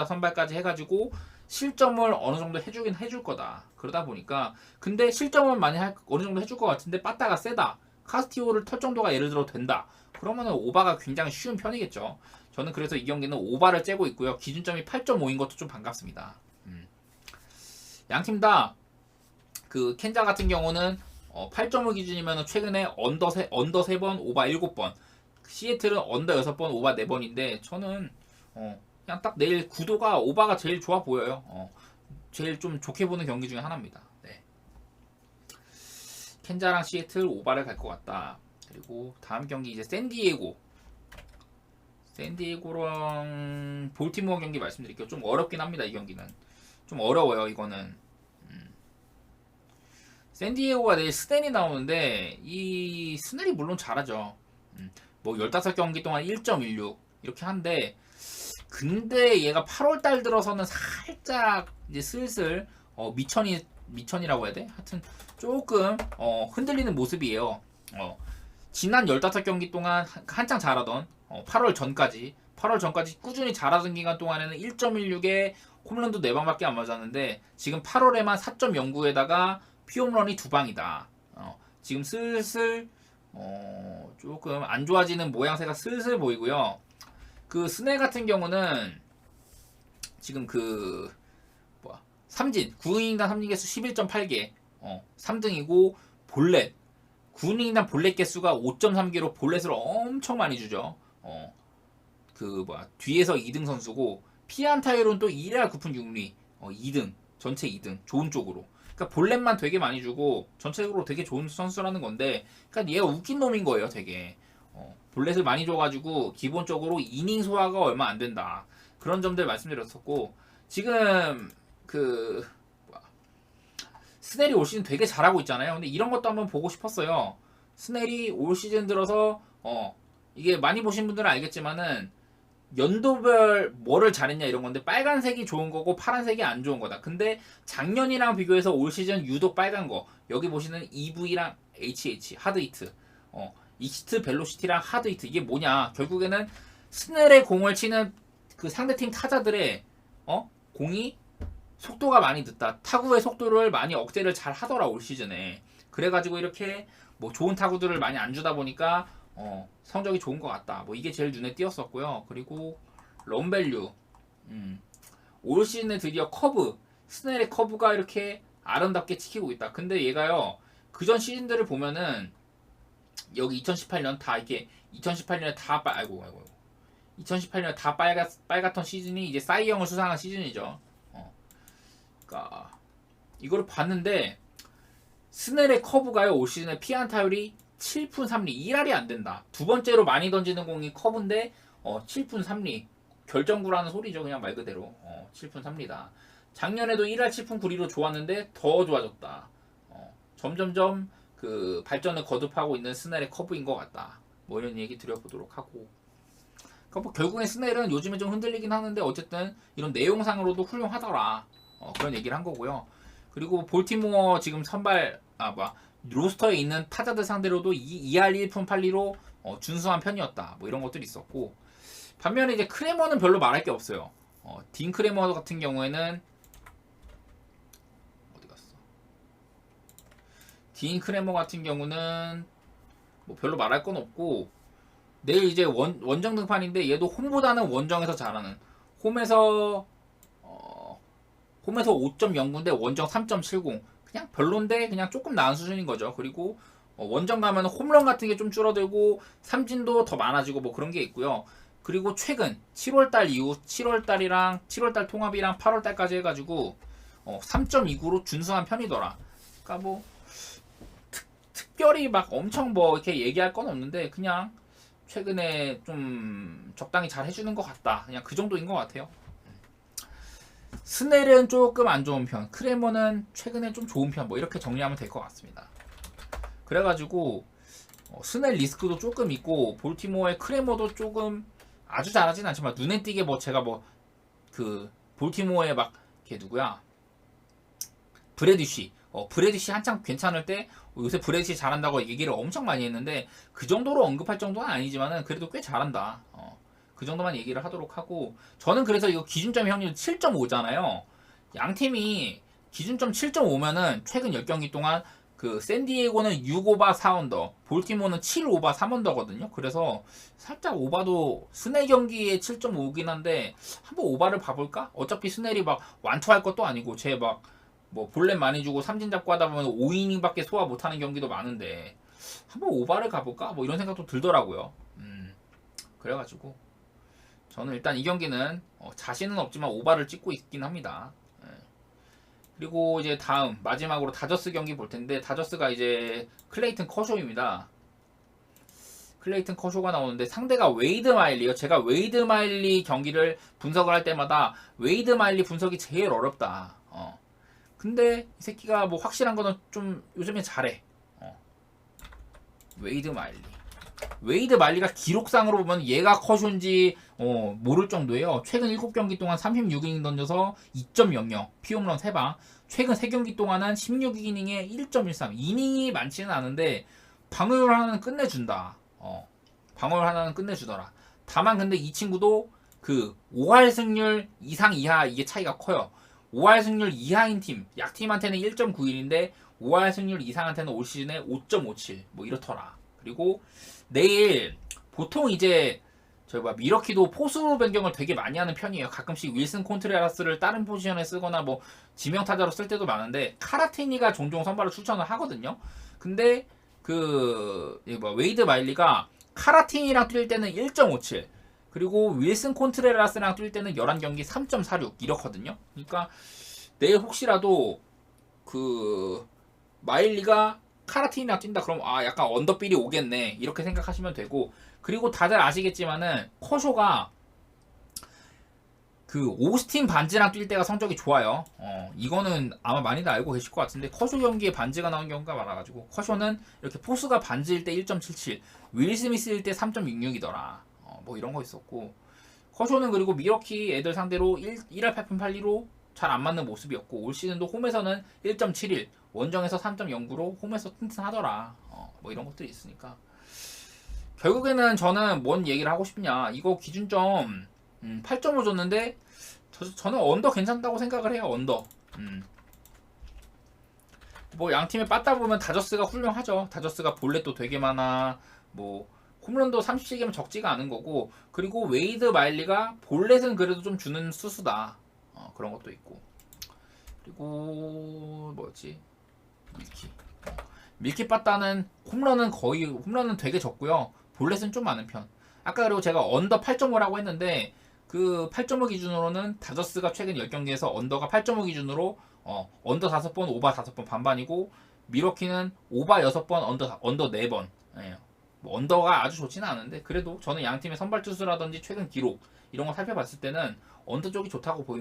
선발까지 해가지고 실점을 어느 정도 해주긴 해줄 거다. 그러다 보니까 근데 실점은 많이 어느 정도 해줄 것 같은데 빠따가 세다. 카스티오를 털 정도가 예를 들어 된다. 그러면은 오바가 굉장히 쉬운 편이겠죠. 저는 그래서 이 경기는 오바를 째고 있고요. 기준점이 8.5인 것도 좀 반갑습니다. 양팀 다 그 켄자 같은 경우는 8.5 기준이면 최근에 언더 3번, 오바 7번. 시애틀은 언더 6번, 오바 4번인데 저는 그냥 딱 내일 구도가 오바가 제일 좋아 보여요. 제일 좀 좋게 보는 경기 중에 하나입니다. 네. 켄자랑 시애틀 오바를 갈 것 같다. 그리고 다음 경기 이제 샌디에고랑 볼티모어 경기 말씀드릴게요. 좀 어렵긴 합니다. 이 경기는 좀 어려워요. 이거는 샌디에고가 내일 스넬이 나오는데 이 스넬이 물론 잘하죠. 뭐 15경기 동안 1.16 이렇게 한데, 근데 얘가 8월달 들어서는 살짝 이제 슬슬 미천이라고 해야 돼? 하여튼 조금 흔들리는 모습이에요. 지난 15경기 동안 한창 잘하던 8월 전까지 꾸준히 잘하던 기간 동안에는 1.16에 홈런도 4방밖에 안 맞았는데 지금 8월에만 4.09에다가 피홈런이 2방이다. 지금 슬슬 조금 안 좋아지는 모양새가 슬슬 보이고요. 그 스넬 같은 경우는 지금 삼진 9이닝당 삼진 개수 11.8개 3등이고, 볼넷 9이닝당 볼넷 개수가 5.3개로 볼넷을 엄청 많이 주죠. 뒤에서 2등 선수고, 피안타율은 또 1할 9푼 6리 2등, 전체 2등 좋은 쪽으로. 그러니까 볼넷만 되게 많이 주고 전체적으로 되게 좋은 선수라는 건데, 그러니까 얘가 웃긴 놈인 거예요. 되게 볼넷을 많이 줘가지고 기본적으로 이닝 소화가 얼마 안 된다. 그런 점들 말씀드렸었고, 지금 스넬이 올 시즌 되게 잘하고 있잖아요. 근데 이런 것도 한번 보고 싶었어요. 스넬이 올 시즌 들어서 이게 많이 보신 분들은 알겠지만은 연도별 뭐를 잘했냐 이런 건데, 빨간색이 좋은 거고 파란색이 안 좋은 거다. 근데 작년이랑 비교해서 올 시즌 유독 빨간 거, 여기 보시는 EV랑 HH 하드히트, 이스트 벨로시티랑 하드히트, 이게 뭐냐, 결국에는 스넬의 공을 치는 그 상대팀 타자들의 공이 속도가 많이 늦다. 타구의 속도를 많이 억제를 잘 하더라 올 시즌에. 그래가지고 이렇게 뭐 좋은 타구들을 많이 안 주다 보니까 성적이 좋은 것 같다. 뭐 이게 제일 눈에 띄었었고요. 그리고 런밸류, 올 시즌에 드디어 스넬의 커브가 이렇게 아름답게 찍히고 있다. 근데 얘가요, 그전 시즌들을 보면은 여기 2018년 다 이렇게 2018년에 다 2018년에 다 빨갛던 시즌이 이제 사이영을 수상한 시즌이죠. 그러니까 이거를 봤는데 스넬의 커브가요, 올 시즌에 피안타율이 7푼 3리, 1할이 안 된다. 두 번째로 많이 던지는 공이 커브인데 7푼 3리, 결정구라는 소리죠. 그냥 말 그대로 7푼 3리다. 작년에도 1할 7푼 9리로 좋았는데 더 좋아졌다. 점점점 그 발전을 거듭하고 있는 스넬의 커브인 것 같다. 뭐 이런 얘기 드려보도록 하고, 그러니까 뭐 결국엔 스넬은 요즘에 좀 흔들리긴 하는데 어쨌든 이런 내용상으로도 훌륭하더라. 그런 얘기를 한 거고요. 그리고 볼티모어 지금 선발 로스터에 있는 타자들 상대로도 2할 1푼 8리로 준수한 편이었다. 뭐 이런 것들이 있었고, 반면에 이제 크레머는 별로 말할 게 없어요. 딘 크레머 같은 경우에는 어디 갔어? 딘 크레머 같은 경우는 뭐 별로 말할 건 없고, 내일 이제 원정 등판인데 얘도 홈보다는 원정에서 잘하는, 홈에서 5.09인데 원정 3.70, 그냥 별론데 그냥 조금 나은 수준인 거죠. 그리고 원정 가면 홈런 같은 게 좀 줄어들고 삼진도 더 많아지고 뭐 그런 게 있고요. 그리고 최근 7월달 이후 7월달 통합이랑 8월달까지 해가지고 3.29로 준수한 편이더라. 그러니까 뭐 특별히 막 엄청 뭐 이렇게 얘기할 건 없는데 그냥 최근에 좀 적당히 잘 해주는 것 같다. 그냥 그 정도인 것 같아요. 스넬은 조금 안 좋은 편, 크레머는 최근에 좀 좋은 편, 뭐 이렇게 정리하면 될 것 같습니다. 그래가지고 스넬 리스크도 조금 있고 볼티모어의 크레머도 조금 아주 잘하진 않지만 눈에 띄게 뭐 제가 뭐 그 볼티모어의 막 걔 누구야, 브래디쉬 브래디쉬 한창 괜찮을 때 요새 브래디쉬 잘한다고 얘기를 엄청 많이 했는데 그 정도로 언급할 정도는 아니지만은 그래도 꽤 잘한다. 그 정도만 얘기를 하도록 하고, 저는 그래서 이거 기준점 확률 7.5잖아요. 양 팀이 기준점 7.5면은 최근 10경기 동안 그 샌디에고는 6오바 4언더, 볼티모어는 7오바 3언더거든요. 그래서 살짝 오바도 스넬 경기에 7.5긴 한데 한번 오바를 봐볼까? 어차피 스넬이 막 완투할 것도 아니고 쟤 막 뭐 볼넷 많이 주고 삼진 잡고 하다 보면 5이닝밖에 소화 못하는 경기도 많은데 한번 오바를 가볼까? 뭐 이런 생각도 들더라고요. 그래가지고 저는 일단 이 경기는 자신은 없지만 오바를 찍고 있긴 합니다. 그리고 이제 다음 마지막으로 다저스 경기 볼 텐데, 다저스가 이제 클레이튼 커쇼입니다. 클레이튼 커쇼가 나오는데 상대가 웨이드 마일리요. 제가 웨이드 마일리 경기를 분석을 할 때마다 웨이드 마일리 분석이 제일 어렵다. 근데 이 새끼가 뭐 확실한 거는 좀 요즘에 잘해. 웨이드 마일리. 웨이드 마일리가 기록상으로 보면 얘가 커쇼인지 모를 정도예요. 최근 7경기 동안 36이닝 던져서 2.00, 피홈런 3방. 최근 3경기 동안은 16이닝에 1.13. 이닝이 많지는 않은데 방어율 하나는 끝내준다. 방어율 하나는 끝내주더라. 다만 근데 이 친구도 그 5할 승률 이상 이하 이게 차이가 커요. 5할 승률 이하인 팀, 약팀한테는 1.91인데 5할 승률 이상한테는 올 시즌에 5.57 뭐 이렇더라. 그리고 내일 보통 이제 미러키도 포수 변경을 되게 많이 하는 편이에요. 가끔씩 윌슨 콘트레라스를 다른 포지션에 쓰거나 뭐 지명타자로 쓸 때도 많은데 카라티니가 종종 선발을 추천을 하거든요. 근데 웨이드 마일리가 카라티니랑 뛸 때는 1.57, 그리고 윌슨 콘트레라스랑 뛸 때는 11경기 3.46 이렇거든요. 그러니까 내일 혹시라도 마일리가 카라틴이랑 뛴다 그러면 약간 언더빌이 오겠네 이렇게 생각하시면 되고, 그리고 다들 아시겠지만은 커쇼가 오스틴 반지랑 뛸 때가 성적이 좋아요. 이거는 아마 많이들 알고 계실 것 같은데 커쇼 경기에 반지가 나온 경우가 많아가지고 커쇼는 이렇게 포수가 반지일 때 1.77, 윌 스미스일 때 3.66이더라. 뭐 이런 거 있었고, 커쇼는 그리고 미러키 애들 상대로 1할 8푼 8리로 잘 안 맞는 모습이었고, 올 시즌도 홈에서는 1.71, 원정에서 3.09로 홈에서 튼튼하더라. 뭐 이런 것들이 있으니까 결국에는 저는 뭔 얘기를 하고 싶냐, 이거 기준점 8.5 줬는데 저는 언더 괜찮다고 생각을 해요. 언더. 뭐 양팀에 빠따 보면 다저스가 훌륭하죠. 다저스가 볼넷도 되게 많아, 뭐 홈런도 37개면 적지가 않은 거고, 그리고 웨이드 마일리가 볼넷은 그래도 좀 주는 수수다. 그런 것도 있고, 그리고 뭐였지, 밀키 빠따는 홈런은 되게 적고요. 볼넷은 좀 많은 편. 아까 그리고 제가 언더 8.5라고 했는데 그 8.5 기준으로는 다저스가 최근 10경기에서 언더가 8.5 기준으로 언더 5번, 오바 5번 반반이고, 미러키는 오바 6번, 언더 4번. 예. 뭐 언더가 아주 좋지는 않은데 그래도 저는 양팀의 선발 투수라든지 최근 기록 이런 거 살펴봤을 때는 언더 쪽이 좋다고 보입니다.